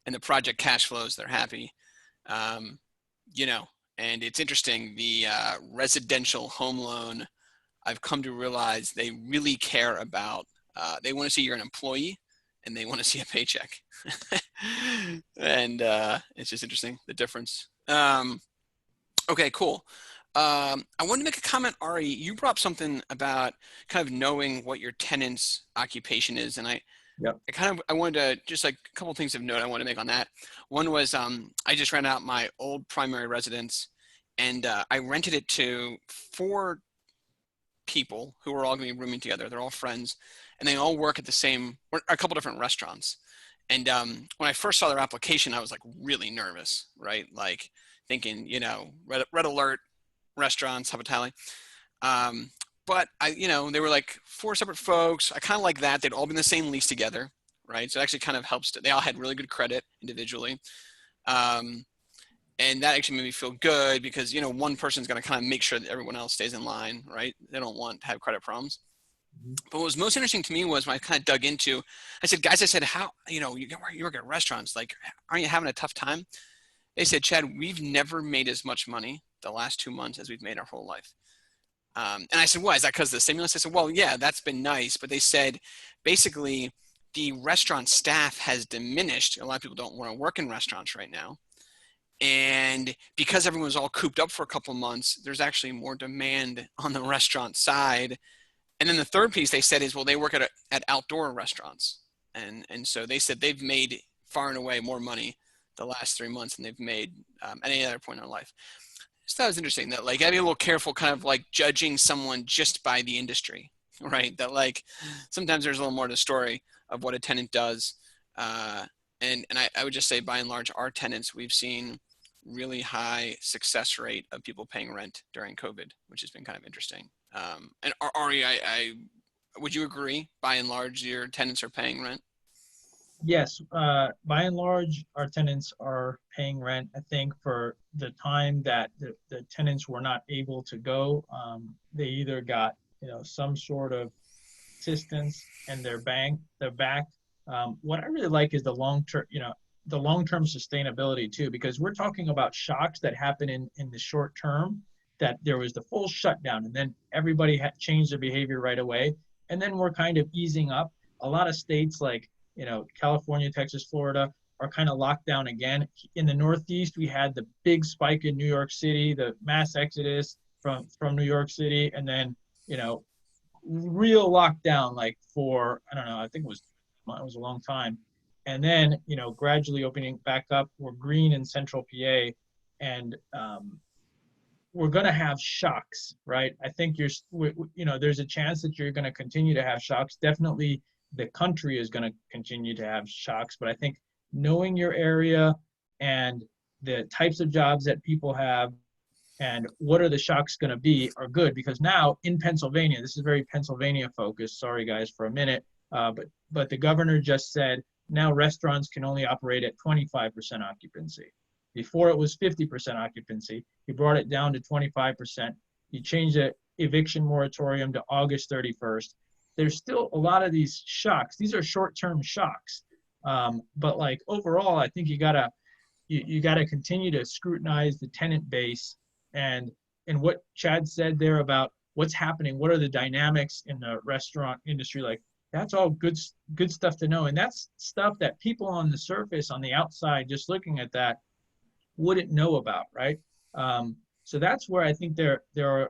and the project cash flows, they're happy. And it's interesting. The residential home loan, I've come to realize they really care about, they want to see you're an employee and they want to see a paycheck. And it's just interesting, the difference. Okay, cool. I wanted to make a comment, Ari. You brought up something about kind of knowing what your tenant's occupation is. And I wanted to just like a couple of things of note I want to make on that. One was I just rented out my old primary residence and I rented it to 4 people who are all going to be rooming together. They're all friends, and they all work at a couple different restaurants. And when I first saw their application, I was like really nervous, right? Like thinking, you know, red alert restaurants, hospitality. But they were like 4 separate folks. I kind of like that. They'd all been in the same lease together, right? So it actually kind of helps. They all had really good credit individually. And that actually made me feel good because, you know, one person's going to kind of make sure that everyone else stays in line, right? They don't want to have credit problems. But what was most interesting to me was when I kind of dug into, I said, guys, how, you know, you work at restaurants, like, aren't you having a tough time? They said, Chad, we've never made as much money the last 2 months as we've made our whole life. And I said, why? Is that because of the stimulus? I said, well, yeah, that's been nice. But they said, basically, the restaurant staff has diminished. A lot of people don't want to work in restaurants right now. And because everyone's all cooped up for a couple of months, there's actually more demand on the restaurant side. And then the third piece they said is, well, they work at outdoor restaurants. And so they said they've made far and away more money the last 3 months than they've made at any other point in their life. So that was interesting that like, I'd be a little careful kind of like judging someone just by the industry, right? That like, sometimes there's a little more to the story of what a tenant does. And I would just say by and large, our tenants, we've seen really high success rate of people paying rent during COVID, which has been kind of interesting. And Ari, would you agree by and large your tenants are paying rent?
Yes, by and large, our tenants are paying rent. I think for the time that the tenants were not able to go, they either got, you know, some sort of assistance and they're back. What I really like is the long-term, you know, the long-term sustainability too, because we're talking about shocks that happen in the short term, that there was the full shutdown and then everybody had changed their behavior right away. And then we're kind of easing up. A lot of states like, you know, California, Texas, Florida are kind of locked down again. In the Northeast, we had the big spike in New York City, the mass exodus from New York City, and then, you know, real lockdown, like for, I don't know, I think it was a long time. And then, you know, gradually opening back up. We're green in central PA, and we're going to have shocks, right? I think there's a chance that you're going to continue to have shocks. Definitely the country is going to continue to have shocks, but I think knowing your area and the types of jobs that people have and what are the shocks going to be are good, because now in Pennsylvania, this is very Pennsylvania focused. Sorry guys for a minute, but the governor just said now restaurants can only operate at 25% occupancy. Before it was 50% occupancy. He brought it down to 25%. He changed the eviction moratorium to August 31st. There's still a lot of these shocks. These are short-term shocks. But like overall, I think you gotta continue to scrutinize the tenant base and what Chad said there about what's happening. What are the dynamics in the restaurant industry? Like that's all good stuff to know. And that's stuff that people on the surface, on the outside, just looking at that, wouldn't know about, right? So that's where I think there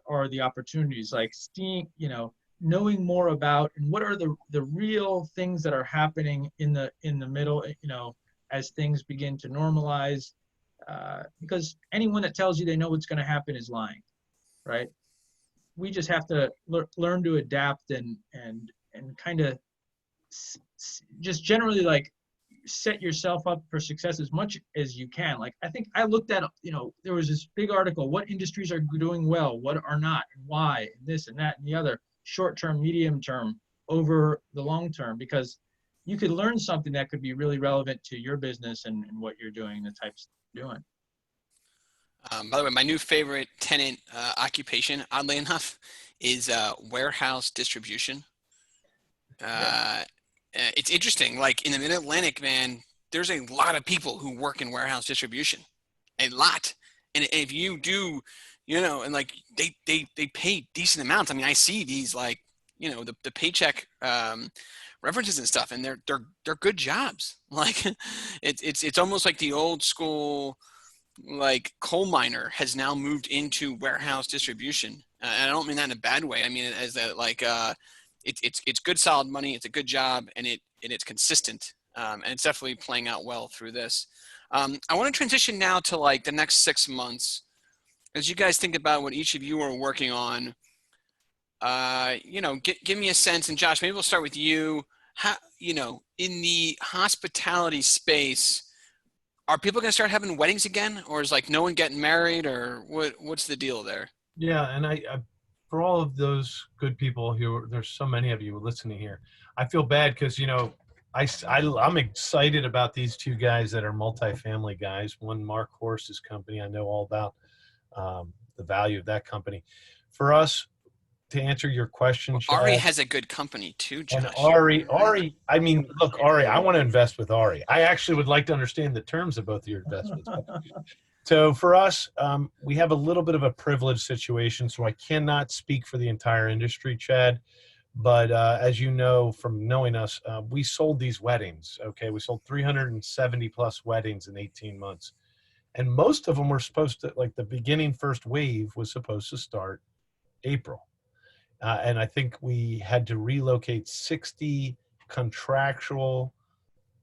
are the opportunities, like seeing, you know, knowing more about and what are the real things that are happening in the middle, you know, as things begin to normalize, because anyone that tells you they know what's going to happen is lying, right? We just have to learn to adapt and kind of just generally like set yourself up for success as much as you can. Like I think I looked at, you know, there was this big article, what industries are doing well, what are not, and why, and this and that and the other, short term, medium term, over the long term, because you could learn something that could be really relevant to your business and what you're doing, the types you're doing.
By the way, my new favorite tenant occupation, oddly enough, is warehouse distribution. It's interesting, like in the Mid-Atlantic, man, there's a lot of people who work in warehouse distribution, a lot. And if you do, you know, and like they pay decent amounts. I mean, I see these like, you know, the paycheck references and stuff, and they're good jobs. Like it's almost like the old school, like coal miner has now moved into warehouse distribution. And I don't mean that in a bad way. I mean it as that like it's good solid money. It's a good job, and it's consistent, and it's definitely playing out well through this. I want to transition now to like the next 6 months, as you guys think about what each of you are working on. give me a sense, and Josh, maybe we'll start with you. How, in the hospitality space, are people going to start having weddings again, or is like no one getting married, or what's the deal there?
Yeah, and I for all of those good people there's so many of you listening here. I feel bad because I'm excited about these two guys that are multifamily guys. One, Mark Horst's company, I know all about the value of that company. For us, to answer your question, Chad,
Ari has a good company too, Josh.
And Ari, I mean, look, Ari, I want to invest with Ari. I actually would like to understand the terms of both of your investments. So for us, we have a little bit of a privileged situation, so I cannot speak for the entire industry, Chad. But as you know from knowing us, we sold these weddings, okay? We sold 370 plus weddings in 18 months. And most of them were supposed to, like the beginning first wave was supposed to start April. And I think we had to relocate 60 contractual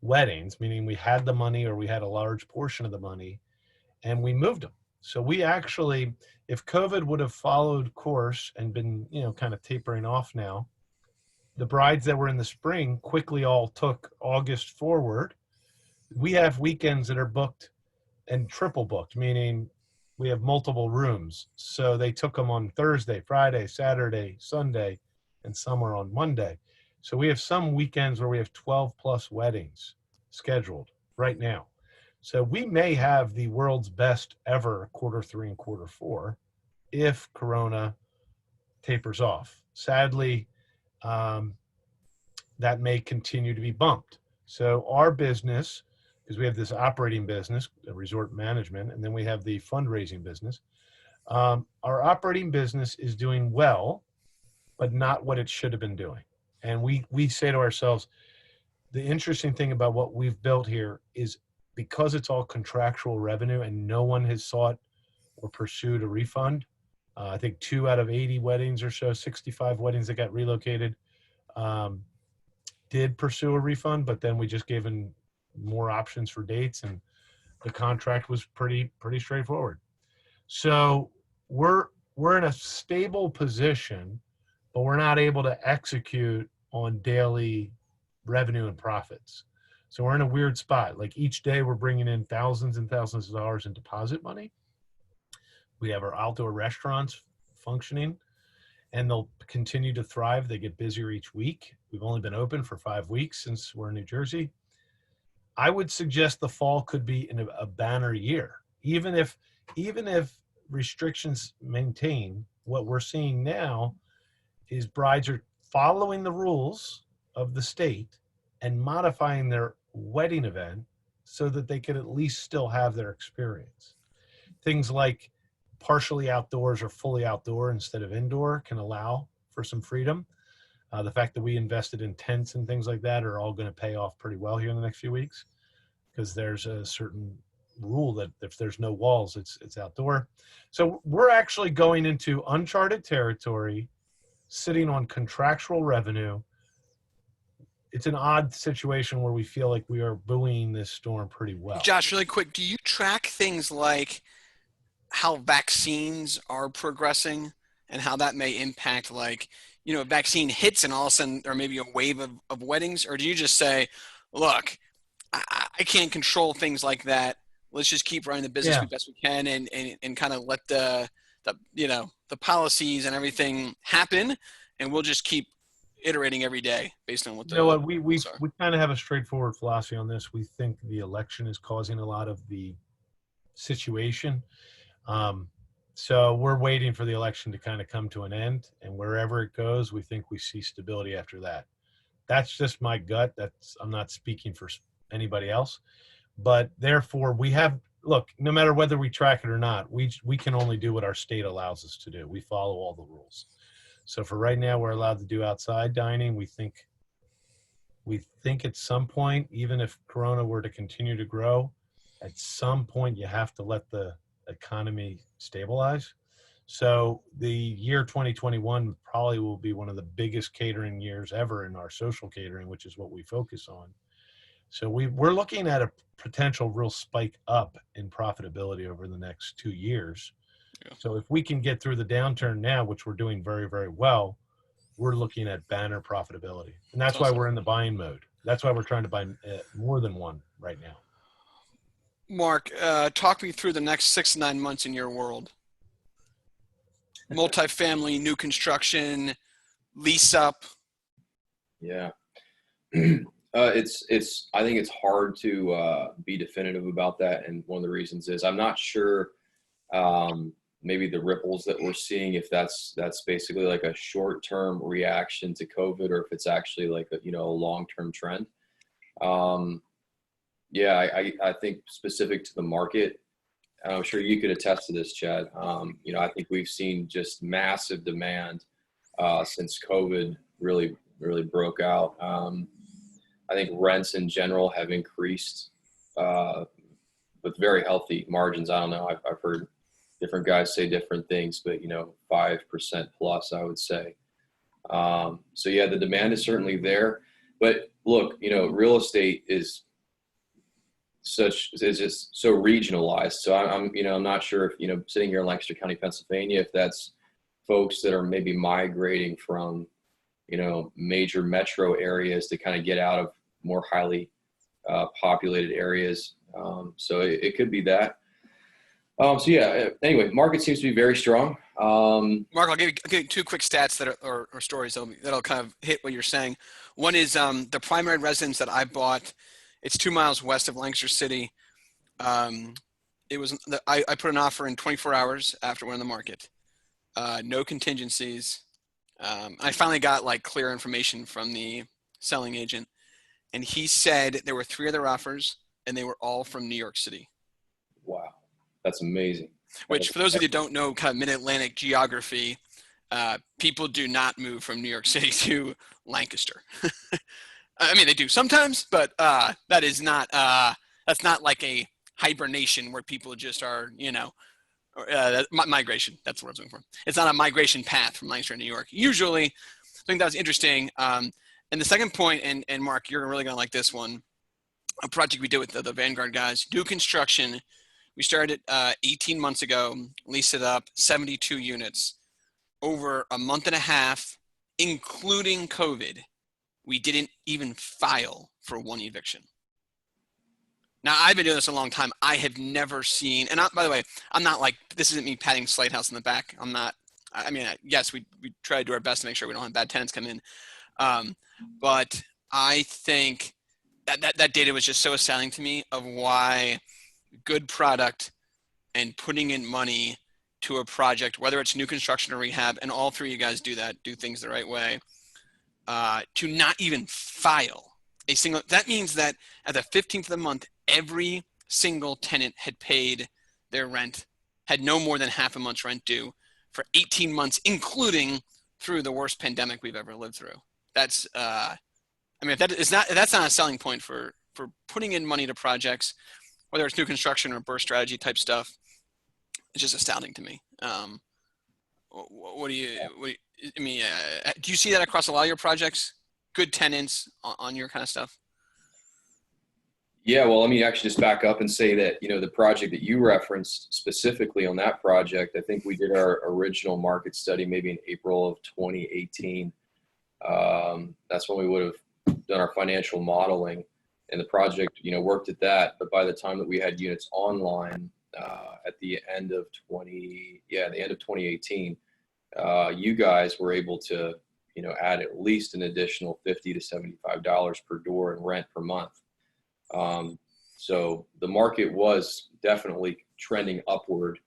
weddings, meaning we had the money or we had a large portion of the money, and we moved them. So we actually, if COVID would have followed course and been, kind of tapering off now, the brides that were in the spring quickly all took August forward. We have weekends that are booked and triple booked, meaning we have multiple rooms. So they took them on Thursday, Friday, Saturday, Sunday, and some are on Monday. So we have some weekends where we have 12 plus weddings scheduled right now. So we may have the world's best ever Q3 and Q4 if Corona tapers off. Sadly, that may continue to be bumped. So our business, because we have this operating business, resort management, and then we have the fundraising business. Our operating business is doing well, but not what it should have been doing. And we say to ourselves, the interesting thing about what we've built here is because it's all contractual revenue and no one has sought or pursued a refund. I think 2 out of 80 weddings or so, 65 weddings that got relocated, did pursue a refund, but then we just gave them more options for dates, and the contract was pretty straightforward. So we're in a stable position, but we're not able to execute on daily revenue and profits. So we're in a weird spot. Like each day we're bringing in thousands and thousands of dollars in deposit money. We have our outdoor restaurants functioning, and they'll continue to thrive. They get busier each week. We've only been open for 5 weeks since we're in New Jersey. I would suggest the fall could be in a banner year. Even if restrictions maintain, what we're seeing now is brides are following the rules of the state and modifying their wedding event so that they could at least still have their experience. Things like partially outdoors or fully outdoor instead of indoor can allow for some freedom. The fact that we invested in tents and things like that are all going to pay off pretty well here in the next few weeks, because there's a certain rule that if there's no walls, it's outdoor. So we're actually going into uncharted territory, sitting on contractual revenue. It's an odd situation where we feel like we are buoying this storm pretty well.
Josh, really quick, do you track things like how vaccines are progressing and how that may impact, like, a vaccine hits and all of a sudden there may be a wave of weddings? Or do you just say, look, I can't control things like that. Let's just keep running the business the best we can and kind of let the policies and everything happen, and we'll just keep iterating every day based on what
we kind of have a straightforward philosophy on this. We think the election is causing a lot of the situation. So we're waiting for the election to kind of come to an end, and wherever it goes, we think we see stability after that. That's just my gut. I'm not speaking for anybody else, but therefore no matter whether we track it or not, we can only do what our state allows us to do. We follow all the rules. So for right now, we're allowed to do outside dining. We think at some point, even if Corona were to continue to grow, at some point you have to let the economy stabilize. So the year 2021 probably will be one of the biggest catering years ever in our social catering, which is what we focus on. So we're looking at a potential real spike up in profitability over the next 2 years. Yeah. So if we can get through the downturn now, which we're doing very, very well, we're looking at banner profitability. And that's why we're in the buying mode. That's why we're trying to buy more than one right now.
Mark, talk me through the next 6 to 9 months in your world. Multifamily, new construction, lease up.
Yeah. I think it's hard to be definitive about that. And one of the reasons is I'm not sure maybe the ripples that we're seeing, if that's basically like a short-term reaction to COVID, or if it's actually like a long-term trend. Yeah, I think specific to the market, and I'm sure you could attest to this, Chad. I think we've seen just massive demand since COVID really broke out. I think rents in general have increased with very healthy margins. I don't know. I've heard different guys say different things, but 5% plus, I would say. So yeah, the demand is certainly there. But look, real estate is just so regionalized. So I'm not sure if sitting here in Lancaster County, Pennsylvania, if that's folks that are maybe migrating from major metro areas to kind of get out of more highly populated areas. So it could be that. So yeah, anyway, market seems to be very strong.
Mark, I'll give you 2 quick stats that are or stories that'll kind of hit what you're saying. One is the primary residence that I bought. It's 2 miles west of Lancaster City. I put an offer in 24 hours after it went on the market. No contingencies. I finally got like clear information from the selling agent, and he said there were 3 other offers, and they were all from New York City.
Wow, that's amazing.
Which, for those of you who don't know kind of mid-Atlantic geography, people do not move from New York City to Lancaster. I mean, they do sometimes, but that is not that's not like a hibernation where people just are, migration. That's what I was looking for. It's not a migration path from Lancaster to New York. Usually, I think that was interesting. And the second point, and Mark, you're really going to like this one, a project we did with the Vanguard guys, new construction. We started 18 months ago, leased it up, 72 units. Over a month and a half, including COVID, we didn't even file for 1 eviction. Now, I've been doing this a long time. I have never seen, and by the way, I'm not like, this isn't me patting Slate House in the back. I'm not, I mean, yes, we try to do our best to make sure we don't have bad tenants come in. But I think that data was just so astounding to me of why good product and putting in money to a project, whether it's new construction or rehab, and all 3 of you guys do that, do things the right way, to not even file a single, that means that at the 15th of the month, every single tenant had paid their rent, had no more than half a month's rent due for 18 months, including through the worst pandemic we've ever lived through. That's, I mean, if that's not a selling point for putting in money to projects, whether it's new construction or burst strategy type stuff, it's just astounding to me. Do you see that across a lot of your projects? Good tenants on your kind of stuff?
Yeah, well, let me actually just back up and say that, the project that you referenced specifically on that project, I think we did our original market study maybe in April of 2018. That's when we would have done our financial modeling, and the project, worked at that. But by the time that we had units online at the end of 2018, you guys were able to, add at least an additional $50 to $75 per door in rent per month. So the market was definitely trending upward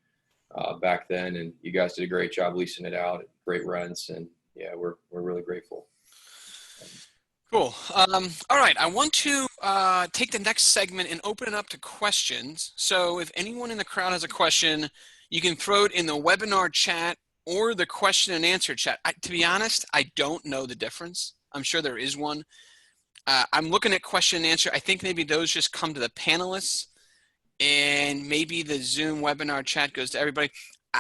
back then, and you guys did a great job leasing it out at great rents, and yeah, we're really grateful.
Cool. All right, I want to take the next segment and open it up to questions. So if anyone in the crowd has a question, you can throw it in the webinar chat or the question and answer chat. To be honest, I don't know the difference. I'm sure there is one. I'm looking at question and answer. I think maybe those just come to the panelists, and maybe the Zoom webinar chat goes to everybody.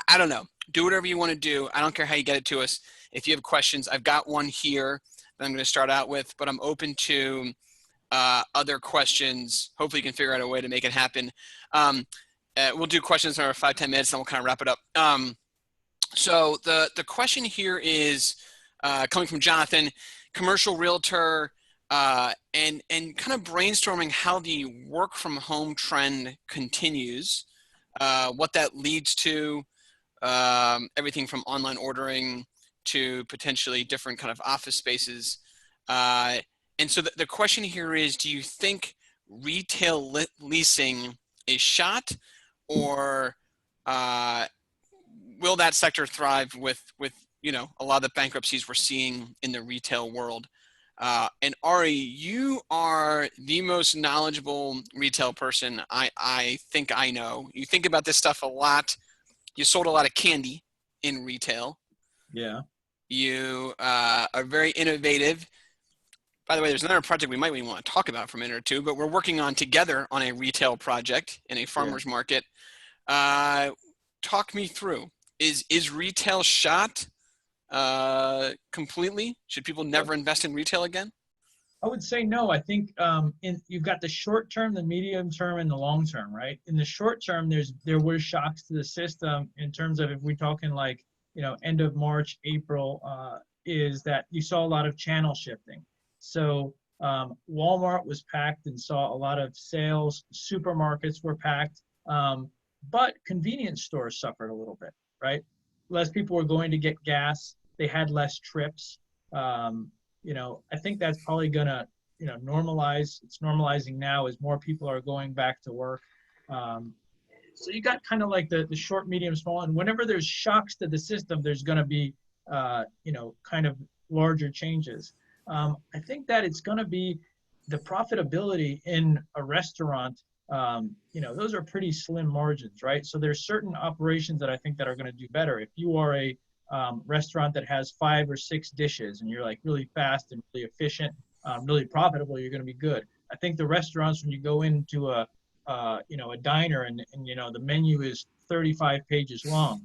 I don't know. Do whatever you want to do. I don't care how you get it to us. If you have questions, I've got one here that I'm going to start out with, but I'm open to other questions. Hopefully you can figure out a way to make it happen. We'll do questions in our 5-10 minutes, and we'll kind of wrap it up. So the question here is, coming from Jonathan, commercial realtor, and kind of brainstorming how the work from home trend continues, what that leads to, everything from online ordering to potentially different kind of office spaces. And so the question here is, do you think retail leasing is shot, or will that sector thrive with a lot of the bankruptcies we're seeing in the retail world? And Ari, you are the most knowledgeable retail person I think I know. You think about this stuff a lot. You sold a lot of candy in retail.
Yeah.
You are very innovative. By the way, there's another project we might even want to talk about for a minute or two, but we're working on together on a retail project in a farmer's market. Talk me through. Is retail shot completely? Should people never invest in retail again?
I would say no. I think you've got the short term, the medium term, and the long term, right? In the short term, there were shocks to the system in terms of, if we're talking like, end of March, April, is that you saw a lot of channel shifting. So Walmart was packed and saw a lot of sales. Supermarkets were packed, but convenience stores suffered a little bit, right? Less people were going to get gas. They had less trips. I think that's probably gonna, normalize. It's normalizing now as more people are going back to work. So you got kind of like the short, medium, small, and whenever there's shocks to the system, there's gonna be, kind of larger changes. I think that it's gonna be the profitability in a restaurant. Those are pretty slim margins, right? So there's certain operations that I think that are gonna do better. If you are a restaurant that has 5 or 6 dishes and you're like really fast and really efficient, really profitable, you're going to be good. I think the restaurants, when you go into a diner and the menu is 35 pages long,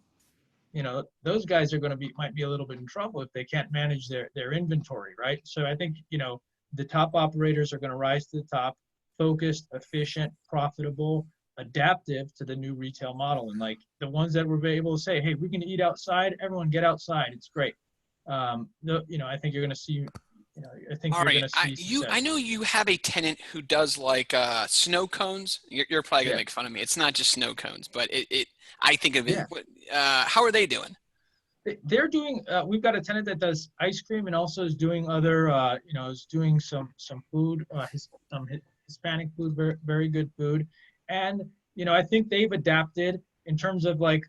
those guys are going to might be a little bit in trouble if they can't manage their inventory, right? So I think, the top operators are going to rise to the top, focused, efficient, profitable, adaptive to the new retail model. And like the ones that were able to say, hey, we can eat outside, everyone get outside, it's great. I think you're going to see, I think you're going to see
I know you have a tenant who does like snow cones. You're probably going to make fun of me. It's not just snow cones, but I think of it. How are they doing?
They're doing, we've got a tenant that does ice cream and also is doing other, is doing some food, some Hispanic food, very, very good food. And, I think they've adapted in terms of like,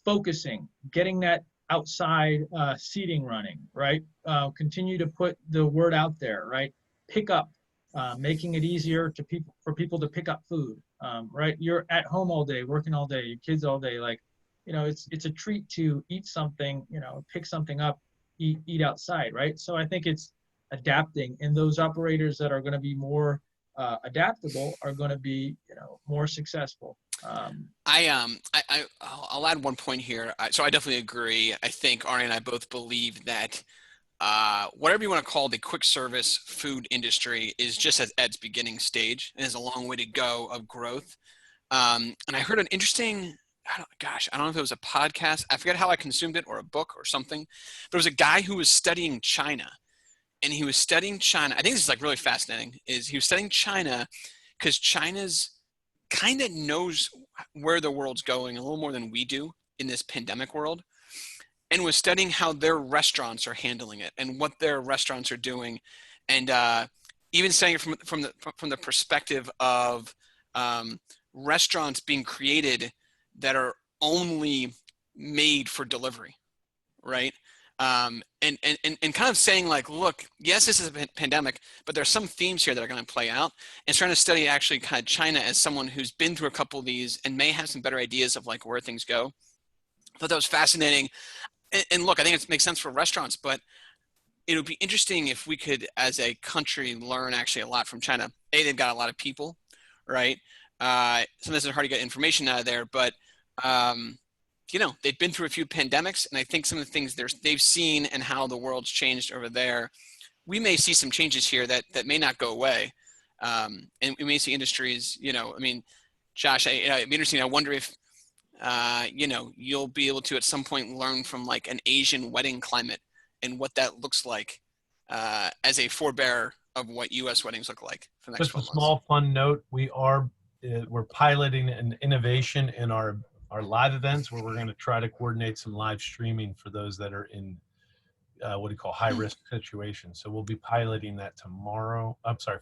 focusing, getting that outside seating running, right? Continue to put the word out there, right? Pick up, making it easier for people to pick up food, right? You're at home all day, working all day, your kids all day, like, it's a treat to eat something, pick something up, eat outside, right? So I think it's adapting, and those operators that are going to be more adaptable are going to be, more successful.
I'll add one point here. So I definitely agree. I think Ari and I both believe that whatever you want to call the quick service food industry is just at its beginning stage and has a long way to go of growth. And I heard an interesting, I don't know if it was a podcast. I forget how I consumed it, or a book or something, but it was a guy who was studying China. And he was studying China. I think this is like really fascinating. He was studying China because China's kind of knows where the world's going a little more than we do in this pandemic world, and was studying how their restaurants are handling it and what their restaurants are doing, and even saying it from the perspective of restaurants being created that are only made for delivery, right? And kind of saying like, look, yes, this is a pandemic, but there's some themes here that are going to play out. And trying to study actually kind of China as someone who's been through a couple of these and may have some better ideas of like where things go. I thought that was fascinating. And look, I think it makes sense for restaurants, but it would be interesting if we could, as a country, learn actually a lot from China. They've got a lot of people, right? Sometimes it's hard to get information out of there, but they've been through a few pandemics, and I think some of the things they've seen and how the world's changed over there, we may see some changes here that may not go away. And we may see industries, Josh, it'd be interesting. I wonder if, you'll be able to at some point learn from like an Asian wedding climate and what that looks like as a forebearer of what U.S. weddings look like for the next
Just a
12 months.
small fun note: we're piloting an innovation in our live events where we're going to try to coordinate some live streaming for those that are in high risk situations. So we'll be piloting that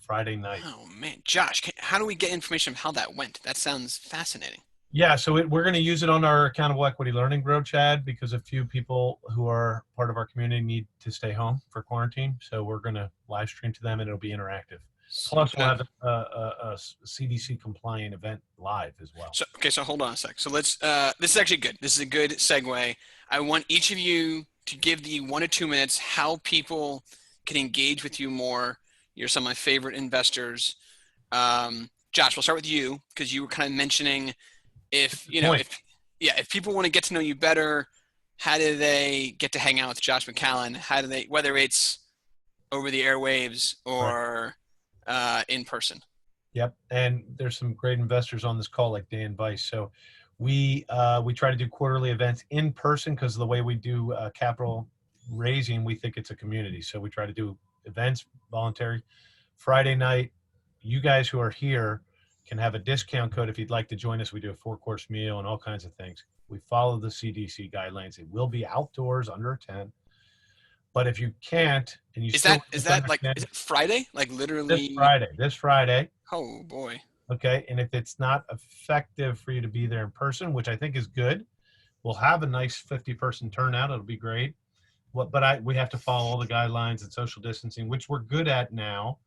Friday night.
Oh man, Josh, how do we get information of how that went? That sounds fascinating.
Yeah, so we're going to use it on our Accountable Equity Learning Grow, Chad, because a few people who are part of our community need to stay home for quarantine. So we're going to live stream to them, and it'll be interactive. Plus, we'll have a CDC compliant event live as well.
So hold on a sec. So let's. This is actually good. This is a good segue. I want each of you to give the 1 to 2 minutes how people can engage with you more. You're some of my favorite investors. Josh, we'll start with you because you were kind of mentioning if people want to get to know you better, how do they get to hang out with Josh McCallum? How do they, whether it's over the airwaves or in person?
Yep, and there's some great investors on this call like Dan Weiss. So we try to do quarterly events in person because of the way we do capital raising. We think it's a community, so we try to do events voluntary. Friday night, you guys who are here can have a discount code if you'd like to join us. We do a 4-course meal and all kinds of things. We follow the CDC guidelines. It will be outdoors under a tent. But if you can't, and you
is it Friday? Like literally
this Friday.
Oh boy.
Okay. And if it's not effective for you to be there in person, which I think is good, we'll have a nice 50-person turnout. It'll be great. We have to follow all the guidelines and social distancing, which we're good at now,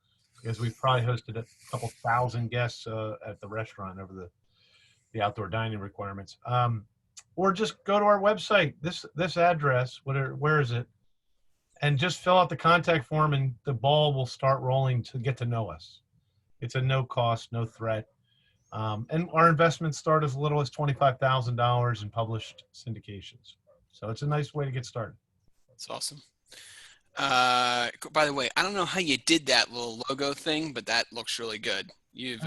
because we've probably hosted a couple thousand guests at the restaurant over the outdoor dining requirements. Or just go to our website, this address, where is it? And just fill out the contact form and the ball will start rolling to get to know us. It's a no cost, no threat. And our investments start as little as $25,000 in published syndications. So it's a nice way to get started.
That's awesome. By the way, I don't know how you did that little logo thing, but that looks really good. You've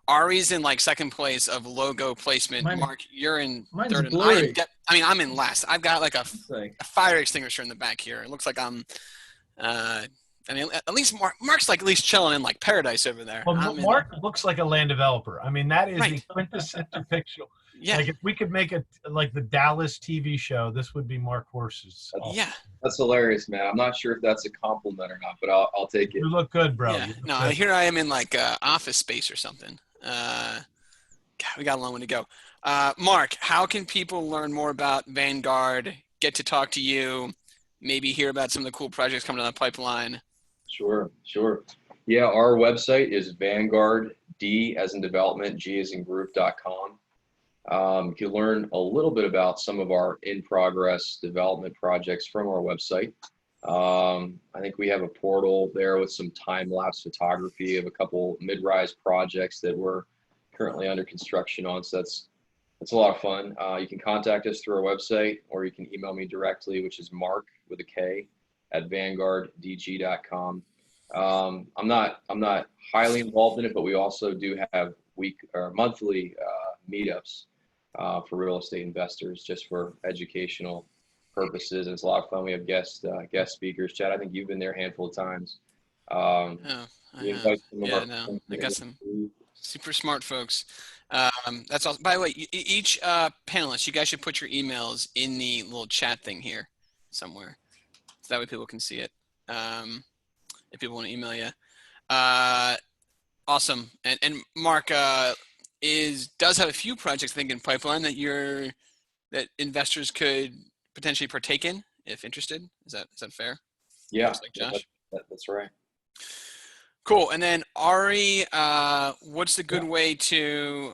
Ari's in like second place of logo placement. Mark, you're in third. I'm in last. I've got like a fire extinguisher in the back here. It looks like I'm. At least Mark's like at least chilling in like paradise over there.
Well, Mark looks like a land developer. I mean, that is the quintessential picture.
Yeah.
Like if we could make it like the Dallas TV show, this would be Mark Horse's.
Yeah.
That's hilarious, man. I'm not sure if that's a compliment or not, but I'll take it.
You look good, bro.
Yeah. No, good. Here I am in like Office Space or something. God, we got a long way to go. Mark, how can people learn more about Vanguard, get to talk to you, maybe hear about some of the cool projects coming down the pipeline?
Sure. Yeah, our website is Vanguard, D as in development, G as in group.com. You can learn a little bit about some of our in-progress development projects from our website. I think we have a portal there with some time-lapse photography of a couple mid-rise projects that we're currently under construction on. So that's a lot of fun. You can contact us through our website, or you can email me directly, which is Mark with a K at vanguarddg.com. I'm not highly involved in it, but we also do have monthly meetups for real estate investors, just for educational purposes. And it's a lot of fun. We have guest speakers. Chad, I think you've been there a handful of times.
I got some super smart folks. That's awesome. By the way, each panelist, you guys should put your emails in the little chat thing here somewhere, so that way people can see it. If people want to email you. Awesome. And Mark does have a few projects I think in pipeline that investors could potentially partake in if interested. Is that fair?
Yeah,
like Josh?
That's right.
Cool. And then Ari, what's the good way to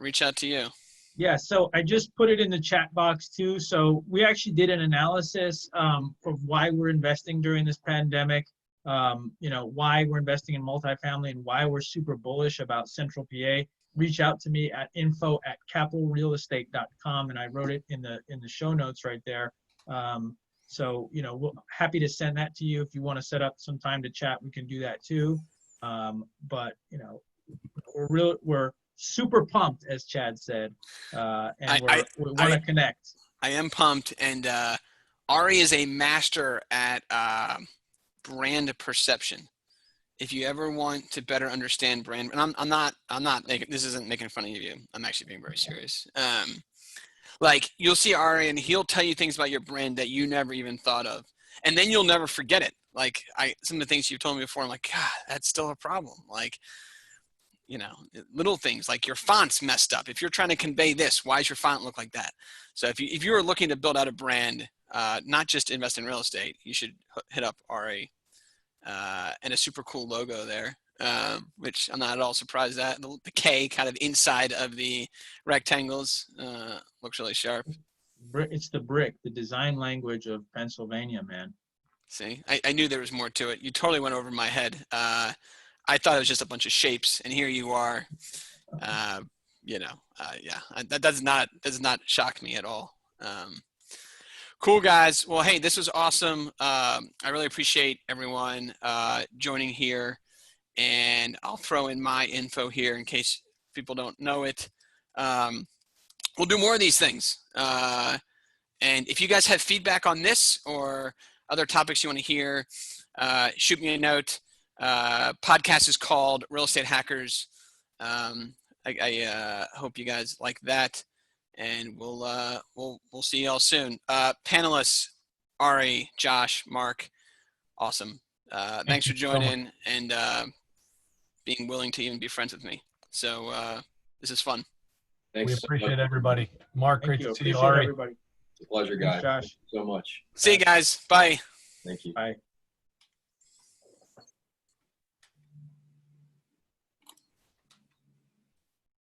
reach out to you?
Yeah, so I just put it in the chat box too. So we actually did an analysis of why we're investing during this pandemic, why we're investing in multifamily and why we're super bullish about Central PA. Reach out to me at info@capitalrealestate.com, and I wrote it in the show notes right there. So we're happy to send that to you. If you want to set up some time to chat, we can do that too. But we're super pumped, as Chad said, and we want to connect.
I am pumped, and Ari is a master at brand perception. If you ever want to better understand brand, and I'm not making, this isn't making fun of you. I'm actually being very serious. Like you'll see Ari and he'll tell you things about your brand that you never even thought of. And then you'll never forget it. Like some of the things you've told me before, I'm like, God, that's still a problem. Like, you know, little things like your font's messed up. If you're trying to convey this, why does your font look like that? So if you are looking to build out a brand, not just invest in real estate, you should hit up Ari and a super cool logo there, which I'm not at all surprised at. The K kind of inside of the rectangles looks really sharp.
It's the brick, the design language of Pennsylvania, man.
See, I knew there was more to it. You totally went over my head. I thought it was just a bunch of shapes, and here you are. You know, yeah, that does not shock me at all. Cool, guys. Well, hey, this was awesome. I really appreciate everyone joining here, and I'll throw in my info here in case people don't know it. We'll do more of these things. And if you guys have feedback on this or other topics you want to hear, shoot me a note. Podcast is called Real Estate Hackers. I hope you guys like that, and we'll see y'all soon. Panelists, Ari, Josh, Mark, awesome. Thanks for joining and being willing to even be friends with me. So this is fun.
Thanks.
We appreciate everybody. Mark, great to see you.
Appreciate
Ari.
everybody.
It's a pleasure, guys.
Thanks, Josh.
Thank you so much.
See you guys. Bye.
Thank you.
Bye.